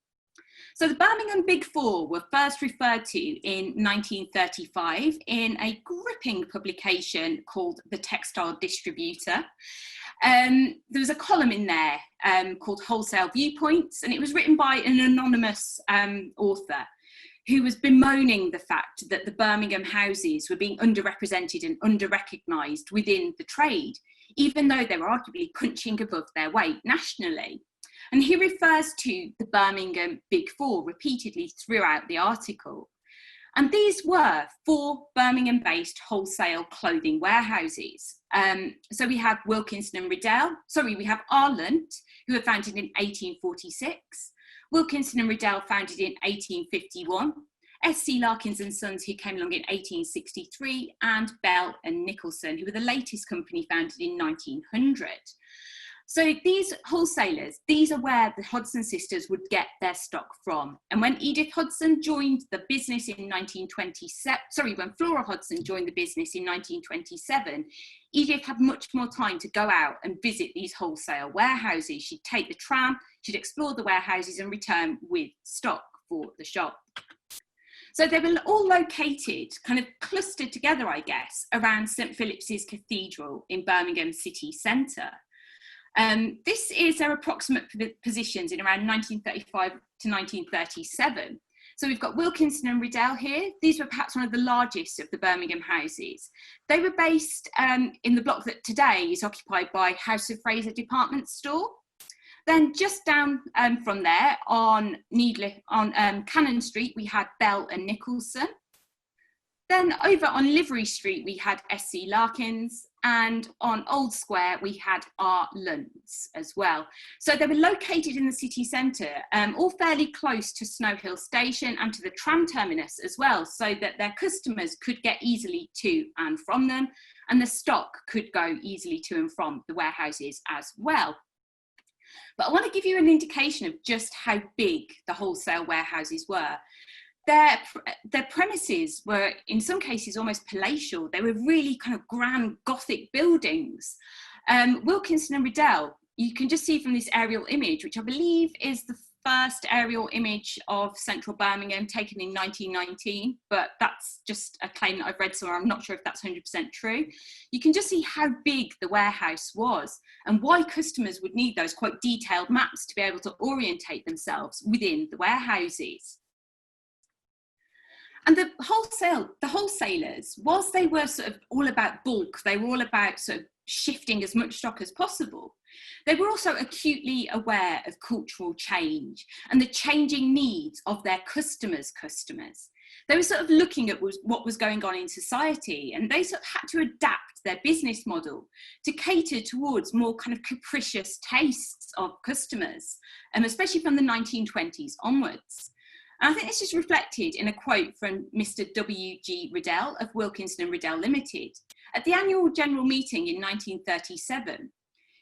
So the Birmingham Big Four were first referred to in 1935 in a gripping publication called The Textile Distributor. There was a column in there called Wholesale Viewpoints, and it was written by an anonymous author who was bemoaning the fact that the Birmingham houses were being underrepresented and under-recognised within the trade, even though they were arguably punching above their weight nationally. And he refers to the Birmingham Big Four repeatedly throughout the article. And these were 4 Birmingham-based wholesale clothing warehouses. So we have Wilkinson and Riddell, we have Arlant, who were founded in 1846, Wilkinson and Riddell founded in 1851, S.C. Larkins and Sons, who came along in 1863, and Bell and Nicholson, who were the latest company founded in 1900. So these wholesalers, these are where the Hodson sisters would get their stock from. And when Edith Hodson joined the business in 1927, when Flora Hodson joined the business in 1927, Edith had much more time to go out and visit these wholesale warehouses. She'd take the tram, she'd explore the warehouses and return with stock for the shop. So they were all located, kind of clustered together, I guess, around St. Philip's Cathedral in Birmingham city centre. This is their approximate positions in around 1935 to 1937. So we've got Wilkinson and Riddell here. These were perhaps one of the largest of the Birmingham houses. They were based in the block that today is occupied by House of Fraser department store. Then just down from there on Cannon Street, we had Bell and Nicholson. Then over on Livery Street, we had SC Larkins, and on Old Square, we had R. Luntz as well. So they were located in the city centre, all fairly close to Snow Hill Station and to the tram terminus as well, so that their customers could get easily to and from them, and the stock could go easily to and from the warehouses as well. But I want to give you an indication of just how big the wholesale warehouses were. Their premises were, in some cases, almost palatial. They were really kind of grand Gothic buildings. Wilkinson and Riddell, you can just see from this aerial image, which I believe is the first aerial image of central Birmingham taken in 1919, but that's just a claim that I've read somewhere. I'm not sure if that's 100% true. You can just see how big the warehouse was and why customers would need those quite detailed maps to be able to orientate themselves within the warehouses. And the wholesalers, whilst they were sort of all about bulk, they were all about sort of shifting as much stock as possible, they were also acutely aware of cultural change and the changing needs of their customers' customers. They were sort of looking at what was going on in society, and they sort of had to adapt their business model to cater towards more kind of capricious tastes of customers, especially from the 1920s onwards. And I think this is reflected in a quote from Mr. W.G. Riddell of Wilkinson and Riddell Limited. At the annual general meeting in 1937,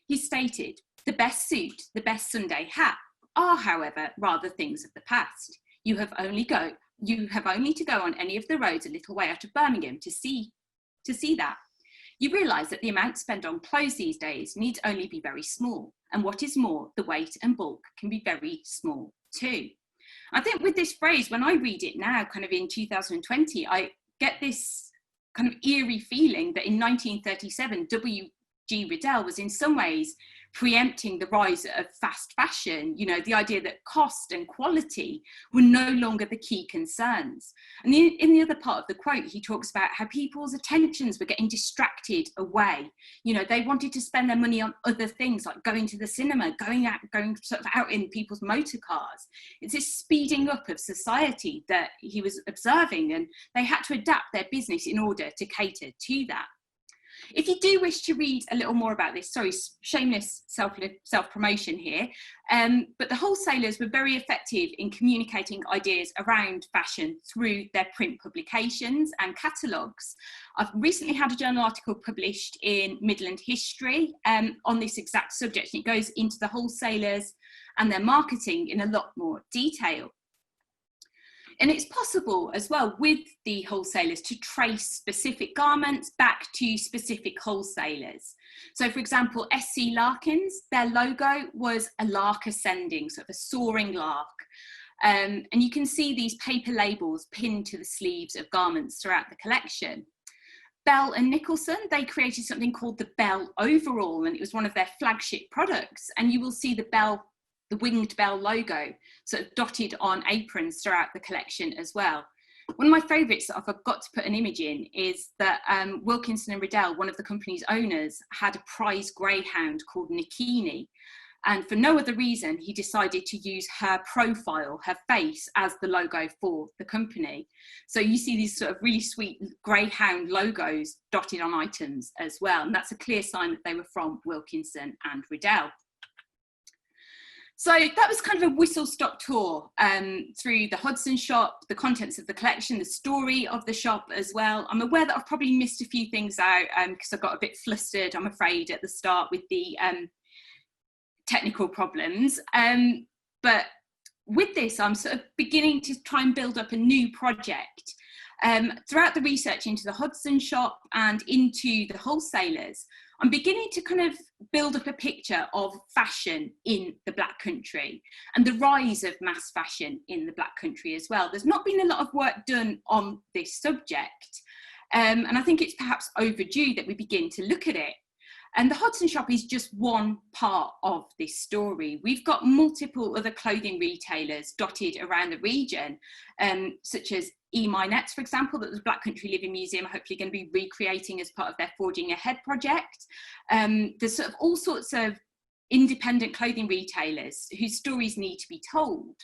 he stated, "The best suit, the best Sunday hat are, however, rather things of the past. You have only to go on any of the roads a little way out of Birmingham to see that. You realise that the amount spent on clothes these days needs only be very small. And what is more, the weight and bulk can be very small too." I think with this phrase, when I read it now, kind of in 2020, I get this kind of eerie feeling that in 1937, W.G. Riddell was in some ways preempting the rise of fast fashion, you know, the idea that cost and quality were no longer the key concerns. And in the other part of the quote, he talks about how people's attentions were getting distracted away. You know, they wanted to spend their money on other things like going to the cinema, going sort of out in people's motor cars. It's this speeding up of society that he was observing, and they had to adapt their business in order to cater to that. If you do wish to read a little more about this, sorry, shameless self-promotion here, but the wholesalers were very effective in communicating ideas around fashion through their print publications and catalogues. I've recently had a journal article published in Midland History on this exact subject, and it goes into the wholesalers and their marketing in a lot more detail. And it's possible as well with the wholesalers to trace specific garments back to specific wholesalers. So for example, SC Larkins, their logo was a lark ascending, sort of a soaring lark. And you can see these paper labels pinned to the sleeves of garments throughout the collection. Bell and Nicholson, they created something called the Bell Overall, and it was one of their flagship products. And you will see the winged bell logo sort of dotted on aprons throughout the collection as well. One of my favourites that I forgot to put an image in is that Wilkinson and Riddell, one of the company's owners, had a prize greyhound called Nikini, and for no other reason he decided to use her profile, her face, as the logo for the company. So you see these sort of really sweet greyhound logos dotted on items as well, and that's a clear sign that they were from Wilkinson and Riddell. So that was kind of a whistle-stop tour through the Hodson shop, the contents of the collection, the story of the shop as well. I'm aware that I've probably missed a few things out because I got a bit flustered, I'm afraid, at the start with the technical problems. But with this, I'm sort of beginning to try and build up a new project. Throughout the research into the Hodson shop and into the wholesalers, I'm beginning to kind of build up a picture of fashion in the Black Country and the rise of mass fashion in the Black Country as well. There's not been a lot of work done on this subject, and I think it's perhaps overdue that we begin to look at it. And the Hodson shop is just one part of this story. We've got multiple other clothing retailers dotted around the region, such as Minets, for example, that the Black Country Living Museum are hopefully going to be recreating as part of their Forging Ahead project. There's sort of all sorts of independent clothing retailers whose stories need to be told.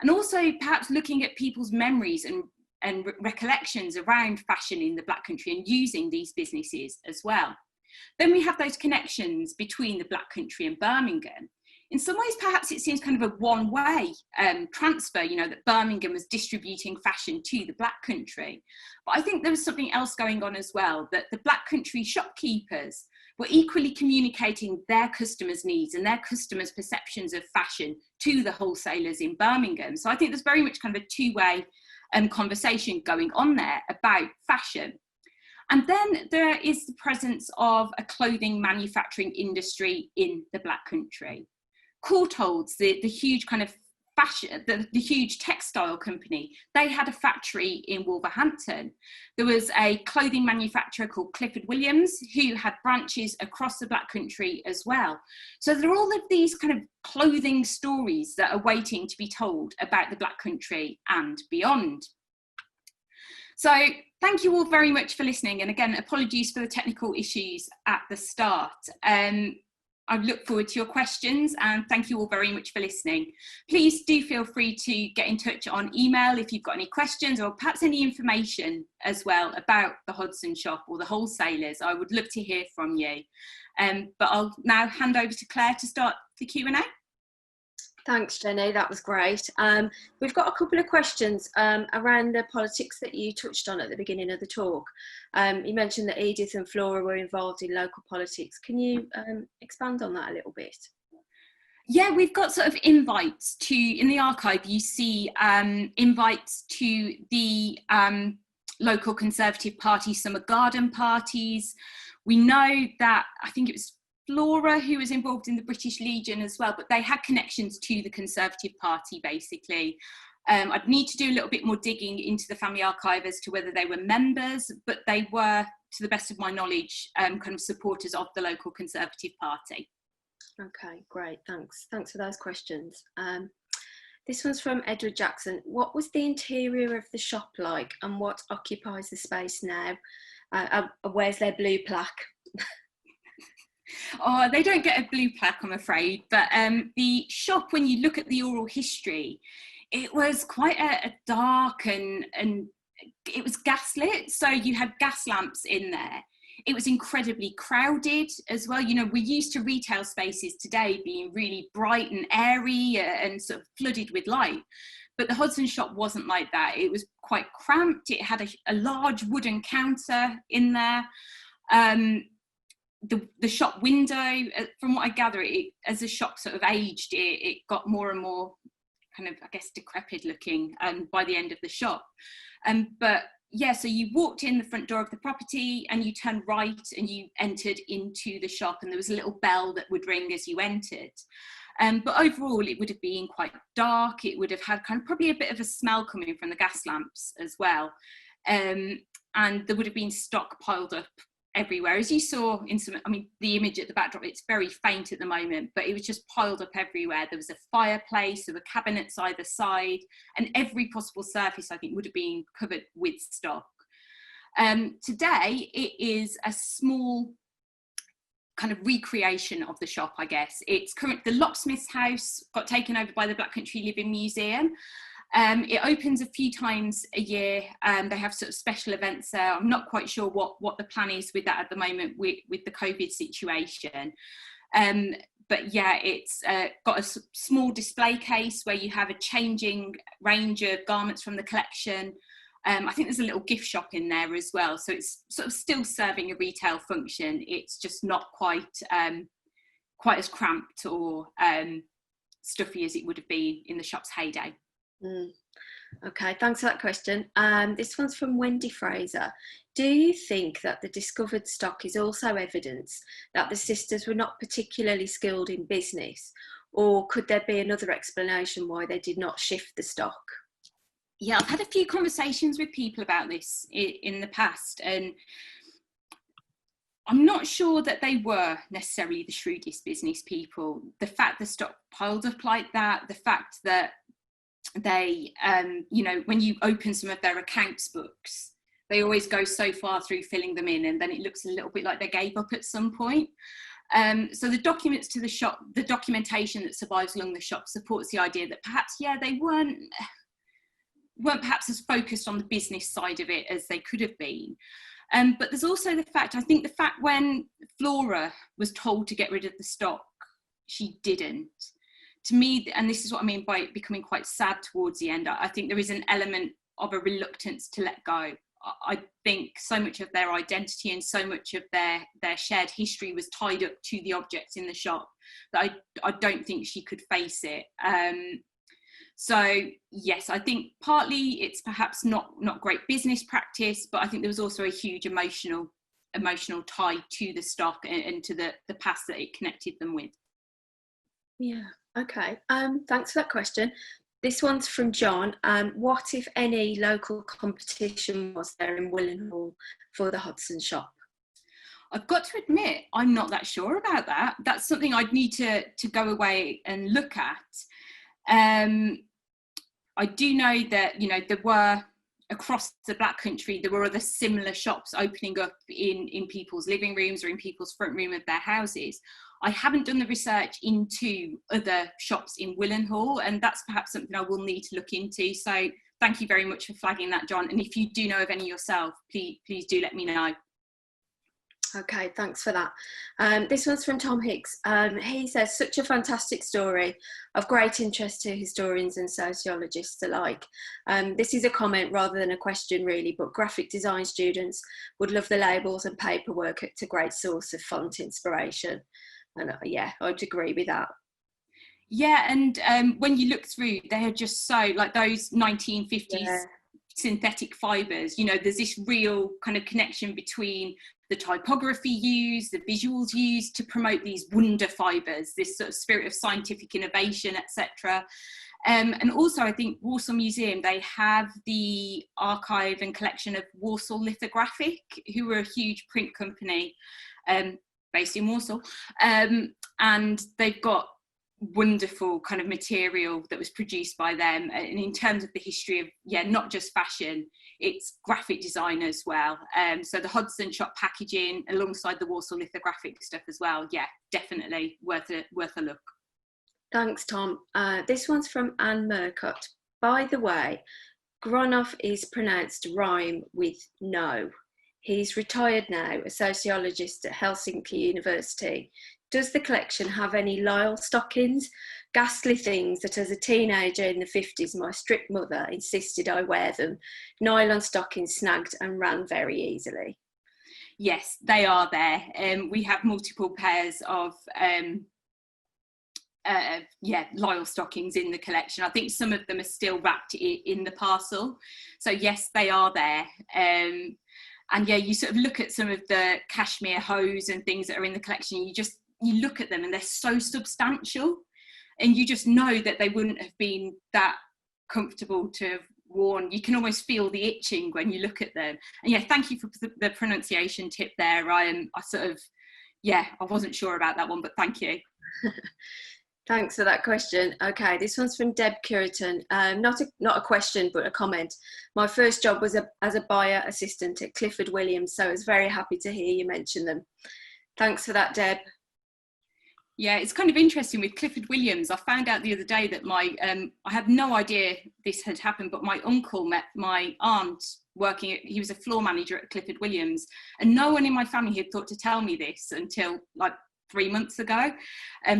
And also perhaps looking at people's memories and and recollections around fashion in the Black Country and using these businesses as well. Then we have those connections between the Black Country and Birmingham. In some ways, perhaps it seems kind of a one-way transfer, you know, that Birmingham was distributing fashion to the Black Country. But I think there was something else going on as well, that the Black Country shopkeepers were equally communicating their customers' needs and their customers' perceptions of fashion to the wholesalers in Birmingham. So I think there's very much kind of a two-way conversation going on there about fashion. And then there is the presence of a clothing manufacturing industry in the Black Country. Courtaulds, the huge kind of fashion, the huge textile company, they had a factory in Wolverhampton. There was a clothing manufacturer called Clifford Williams who had branches across the Black Country as well. So there are all of these kind of clothing stories that are waiting to be told about the Black Country and beyond. So thank you all very much for listening. And again, apologies for the technical issues at the start. I look forward to your questions and thank you all very much for listening. Please do feel free to get in touch on email if you've got any questions or perhaps any information as well about the Hodson shop or the wholesalers. I would love to hear from you. But I'll now hand over to Claire to start the Q&A. Thanks, Jenny, that was great. We've got a couple of questions around the politics that you touched on at the beginning of the talk. You mentioned that Edith and Flora were involved in local politics. Can you expand on that a little bit? Yeah, we've got sort of invites to, in the archive, you see invites to the local Conservative Party summer garden parties. We know that, I think it was Flora, who was involved in the British Legion as well, but they had connections to the Conservative Party, basically. I'd need to do a little bit more digging into the family archive as to whether they were members, but they were, to the best of my knowledge, kind of supporters of the local Conservative Party. Okay, great, thanks. Thanks for those questions. This one's from Edward Jackson. What was the interior of the shop like and what occupies the space now? Where's their blue plaque? Oh, they don't get a blue plaque, I'm afraid, but the shop, when you look at the oral history, it was quite a dark and it was gaslit, so you had gas lamps in there. It was incredibly crowded as well. You know, we're used to retail spaces today being really bright and airy and sort of flooded with light, but the Hodson shop wasn't like that. It was quite cramped. It had a large wooden counter in there. The shop window, from what I gather, as the shop sort of aged, it got more and more kind of, I guess, decrepit looking by the end of the shop. But yeah, so you walked in the front door of the property and you turned right and you entered into the shop, and there was a little bell that would ring as you entered. But overall, it would have been quite dark. It would have had kind of probably a bit of a smell coming from the gas lamps as well. And there would have been stock piled up everywhere, as you saw in some, I mean, the image at the backdrop, it's very faint at the moment, but it was just piled up everywhere. There was a fireplace, there were cabinets either side, and every possible surface, I think, would have been covered with stock. Today, it is a small kind of recreation of the shop, I guess. It's the locksmith's house got taken over by the Black Country Living Museum. It opens a few times a year. They have sort of special events there. I'm not quite sure what the plan is with that at the moment with the COVID situation. But yeah, it's got a small display case where you have a changing range of garments from the collection. I think there's a little gift shop in there as well. So it's sort of still serving a retail function. It's just not quite as cramped or stuffy as it would have been in the shop's heyday. Okay, thanks for that question. This one's from Wendy Fraser. Do you think that the discovered stock is also evidence that the sisters were not particularly skilled in business, or could there be another explanation why they did not shift the stock? Yeah, I've had a few conversations with people about this in the past, and I'm not sure that they were necessarily the shrewdest business people. The fact the stock piled up like that, the fact that they, you know, when you open some of their accounts books, they always go so far through filling them in, and then it looks a little bit like they gave up at some point. So the documents to the shop, the documentation that survives along the shop supports the idea that perhaps, yeah, they weren't weren't perhaps as focused on the business side of it as they could have been. But there's also the fact when Flora was told to get rid of the stock, she didn't. To me, and this is what I mean by it becoming quite sad towards the end, I think there is an element of a reluctance to let go. I think so much of their identity and so much of their shared history was tied up to the objects in the shop that I don't think she could face it. So yes, I think partly it's perhaps not great business practice, but I think there was also a huge emotional tie to the stock and to the past that it connected them with. Yeah, okay. Thanks for that question. This one's from John. What, if any, local competition was there in Willenhall for the Hodson shop? I've got to admit, I'm not that sure about that. That's something I'd need to go away and look at. I do know that, there were, across the Black Country, there were other similar shops opening up in people's living rooms or in people's front room of their houses. I haven't done the research into other shops in Willenhall, and that's perhaps something I will need to look into. So thank you very much for flagging that, John. And if you do know of any yourself, please do let me know. Okay, thanks for that. This one's from Tom Hicks. He says, such a fantastic story of great interest to historians and sociologists alike. This is a comment rather than a question really, but graphic design students would love the labels and paperwork. It's a great source of font inspiration. And yeah, I'd agree with that. Yeah, and when you look through, they are just so, like those 1950s synthetic fibres, there's this real kind of connection between the typography used, the visuals used to promote these wonder fibres, this sort of spirit of scientific innovation, etc. And also, I think Walsall Museum, they have the archive and collection of Walsall Lithographic, who were a huge print company based in Walsall, and they've got wonderful kind of material that was produced by them. And in terms of the history of, not just fashion, it's graphic design as well. So the Hodson Shop packaging alongside the Walsall Lithographic stuff as well. Yeah, definitely worth a look. Thanks, Tom. This one's from Anne Murcott. By the way, Gronoff is pronounced rhyme with no. He's retired now, a sociologist at Helsinki University. Does the collection have any Lyle stockings? Ghastly things that as a teenager in the 50s, my strict mother insisted I wear them. Nylon stockings snagged and ran very easily. Yes, they are there. We have multiple pairs of Lyle stockings in the collection. I think some of them are still wrapped in the parcel. So yes, they are there. And yeah, you sort of look at some of the cashmere hose and things that are in the collection, you look at them and they're so substantial, and you just know that they wouldn't have been that comfortable to have worn. You can almost feel the itching when you look at them. And yeah, thank you for the pronunciation tip there. I wasn't sure about that one, but thank you. Thanks for that question. Okay, this one's from Deb Curitan. Not a question, but a comment. My first job was as a buyer assistant at Clifford Williams, so I was very happy to hear you mention them. Thanks for that, Deb. Yeah, it's kind of interesting with Clifford Williams. I found out the other day that I had no idea this had happened, but my uncle met my aunt he was a floor manager at Clifford Williams, and no one in my family had thought to tell me this until like 3 months ago.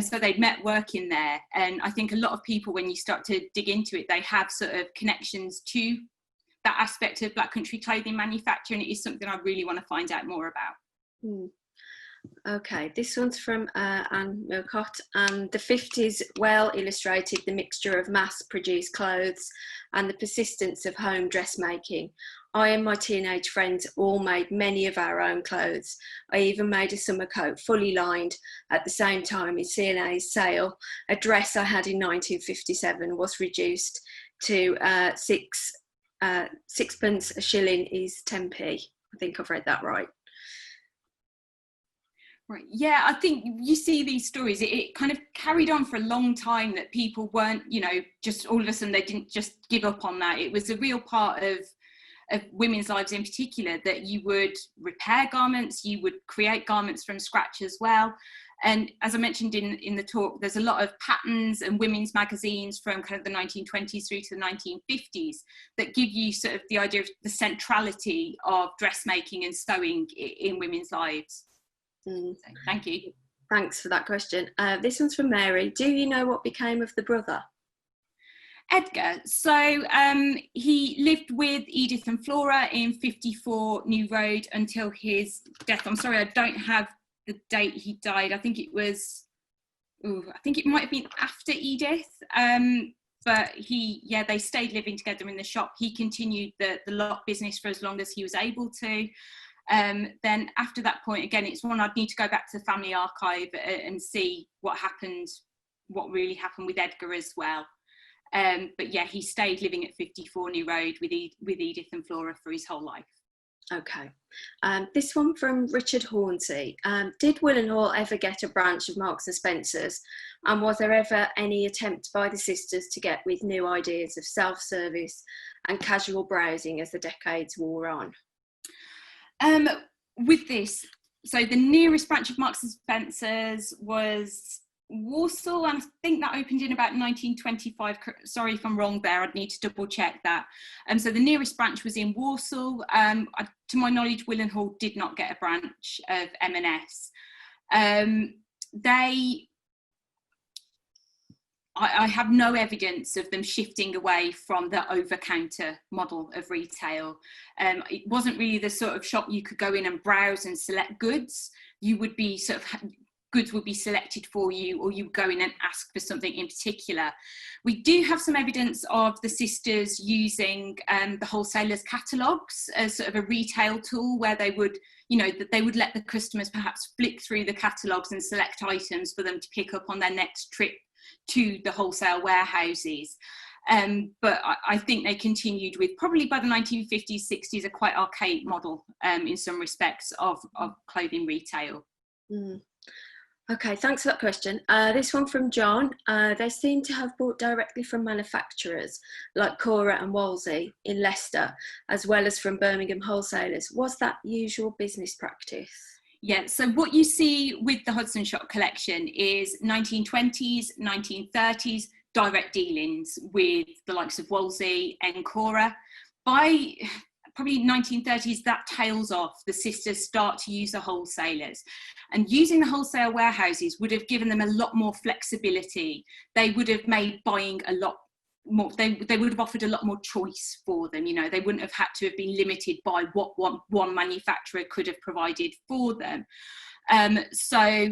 So they'd met working there. And I think a lot of people, when you start to dig into it, they have sort of connections to that aspect of Black Country clothing manufacture, and it is something I really want to find out more about. Okay, this one's from Anne Milcott. And the 50s well illustrated the mixture of mass-produced clothes and the persistence of home dressmaking. I and my teenage friends all made many of our own clothes. I even made a summer coat fully lined at the same time in C&A's sale. A dress I had in 1957 was reduced to sixpence a shilling is 10p. I think I've read that right. Right. Yeah, I think you see these stories, it kind of carried on for a long time, that people weren't, just all of a sudden they didn't just give up on that. It was a real part of women's lives in particular, that you would repair garments, you would create garments from scratch as well. And as I mentioned in the talk, there's a lot of patterns and women's magazines from kind of the 1920s through to the 1950s that give you sort of the idea of the centrality of dressmaking and sewing in women's lives. So, thank you. Thanks for that question. This one's from Mary. Do you know what became of the brother? Edgar. So he lived with Edith and Flora in 54 New Road until his death. I'm sorry, I don't have the date he died. I think it was, I think it might have been after Edith. But they stayed living together in the shop. He continued the lot business for as long as he was able to. Then after that point, again, it's one I'd need to go back to the family archive and see what really happened with Edgar as well. But yeah, he stayed living at 54 New Road with Edith and Flora for his whole life. Okay. This one from Richard Hornsey. Did Willenhall ever get a branch of Marks and Spencer's? And was there ever any attempt by the sisters to get with new ideas of self-service and casual browsing as the decades wore on? With this, so the nearest branch of Marks and Spencer's was Walsall, and I think that opened in about 1925. Sorry if I'm wrong there, I'd need to double check that. So the nearest branch was in Walsall. To my knowledge, Willenhall did not get a branch of M&S. I have no evidence of them shifting away from the over-counter model of retail. It wasn't really the sort of shop you could go in and browse and select goods. You would be goods would be selected for you, or you would go in and ask for something in particular. We do have some evidence of the sisters using the wholesalers' catalogues as sort of a retail tool, where they would, that they would let the customers perhaps flick through the catalogues and select items for them to pick up on their next trip to the wholesale warehouses. But I think they continued with, probably by the 1950s, 60s, a quite archaic model in some respects of clothing retail. Okay, thanks for that question. This one from John. They seem to have bought directly from manufacturers like Cora and Woolsey in Leicester, as well as from Birmingham wholesalers. Was that usual business practice? Yeah, so what you see with the Hodson Shop Collection is 1920s, 1930s direct dealings with the likes of Woolsey and Cora. By probably 1930s, that tails off. The sisters start to use the wholesalers, and using the wholesale warehouses would have given them a lot more flexibility. They would have made buying a lot more, they would have offered a lot more choice for them. They wouldn't have had to have been limited by what one manufacturer could have provided for them. So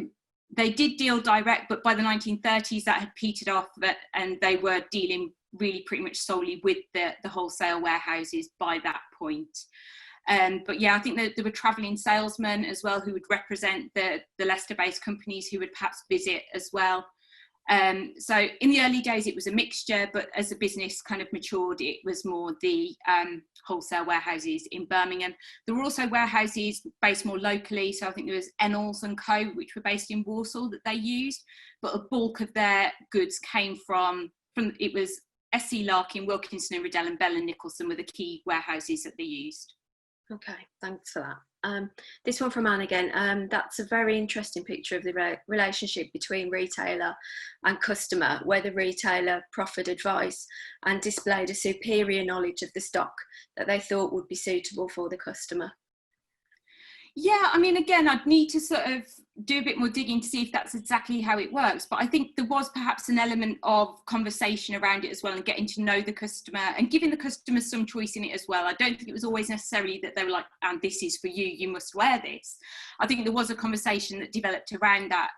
they did deal direct, but by the 1930s that had petered off, and they were dealing really pretty much solely with the wholesale warehouses by that point. But yeah, I think that there were travelling salesmen as well who would represent the Leicester-based companies who would perhaps visit as well. So in the early days it was a mixture, but as the business kind of matured, it was more the wholesale warehouses in Birmingham. There were also warehouses based more locally, so I think there was Ennals and Co, which were based in Walsall, that they used, but a bulk of their goods came from it was SC Larkin, Wilkinson and Riddell, and Bell and Nicholson were the key warehouses that they used. Okay, thanks for that. This one from Anne again. That's a very interesting picture of the relationship between retailer and customer, where the retailer proffered advice and displayed a superior knowledge of the stock that they thought would be suitable for the customer. Yeah, I mean, again, I'd need to sort of do a bit more digging to see if that's exactly how it works. But I think there was perhaps an element of conversation around it as well, and getting to know the customer and giving the customer some choice in it as well. I don't think it was always necessarily that they were like, and this is for you, you must wear this. I think there was a conversation that developed around that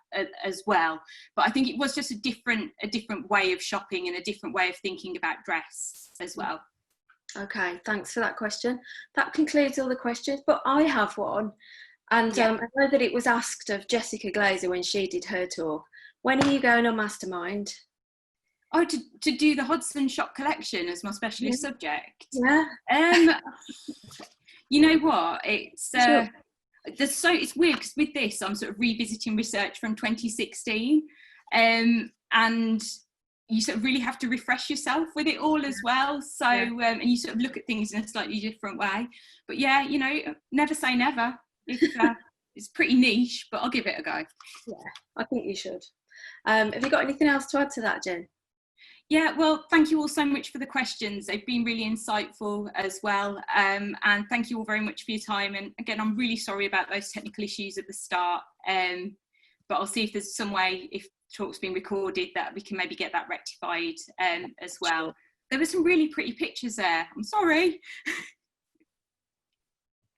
as well. But I think it was just a different way of shopping and a different way of thinking about dress as well. Okay, thanks for that question. That concludes all the questions, but I have one. And I know that it was asked of Jessica Glazer when she did her talk. When are you going on Mastermind? Oh, to do the Hodson Shop Collection as my specialist subject. Yeah. You know what? It's Sure. it's weird because with this I'm sort of revisiting research from 2016, and you sort of really have to refresh yourself with it all as well. So, and you sort of look at things in a slightly different way. But yeah, you know, never say never. It's pretty niche, but I'll give it a go. Yeah, I think you should. Have you got anything else to add to that, Jen? Yeah, well, thank you all so much for the questions. They've been really insightful as well. And thank you all very much for your time. And again, I'm really sorry about those technical issues at the start. But I'll see if there's some way, if talk's been recorded, that we can maybe get that rectified as well. There were some really pretty pictures there. I'm sorry.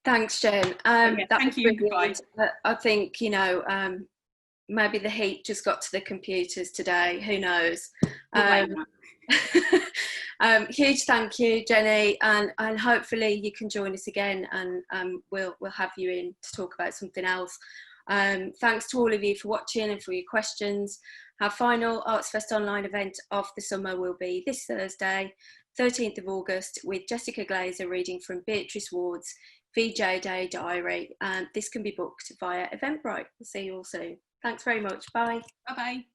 Thanks, Jen. Thank you. Goodbye. I think, you know, maybe the heat just got to the computers today. Who knows? Huge thank you, Jenny, and hopefully you can join us again, and we'll have you in to talk about something else. Thanks to all of you for watching and for your questions. Our final ArtsFest Online event of the summer will be this Thursday, 13th of August, with Jessica Glazer reading from Beatrice Ward's VJ Day Diary, and this can be booked via Eventbrite. We'll see you all soon. Thanks very much. Bye. Bye-bye.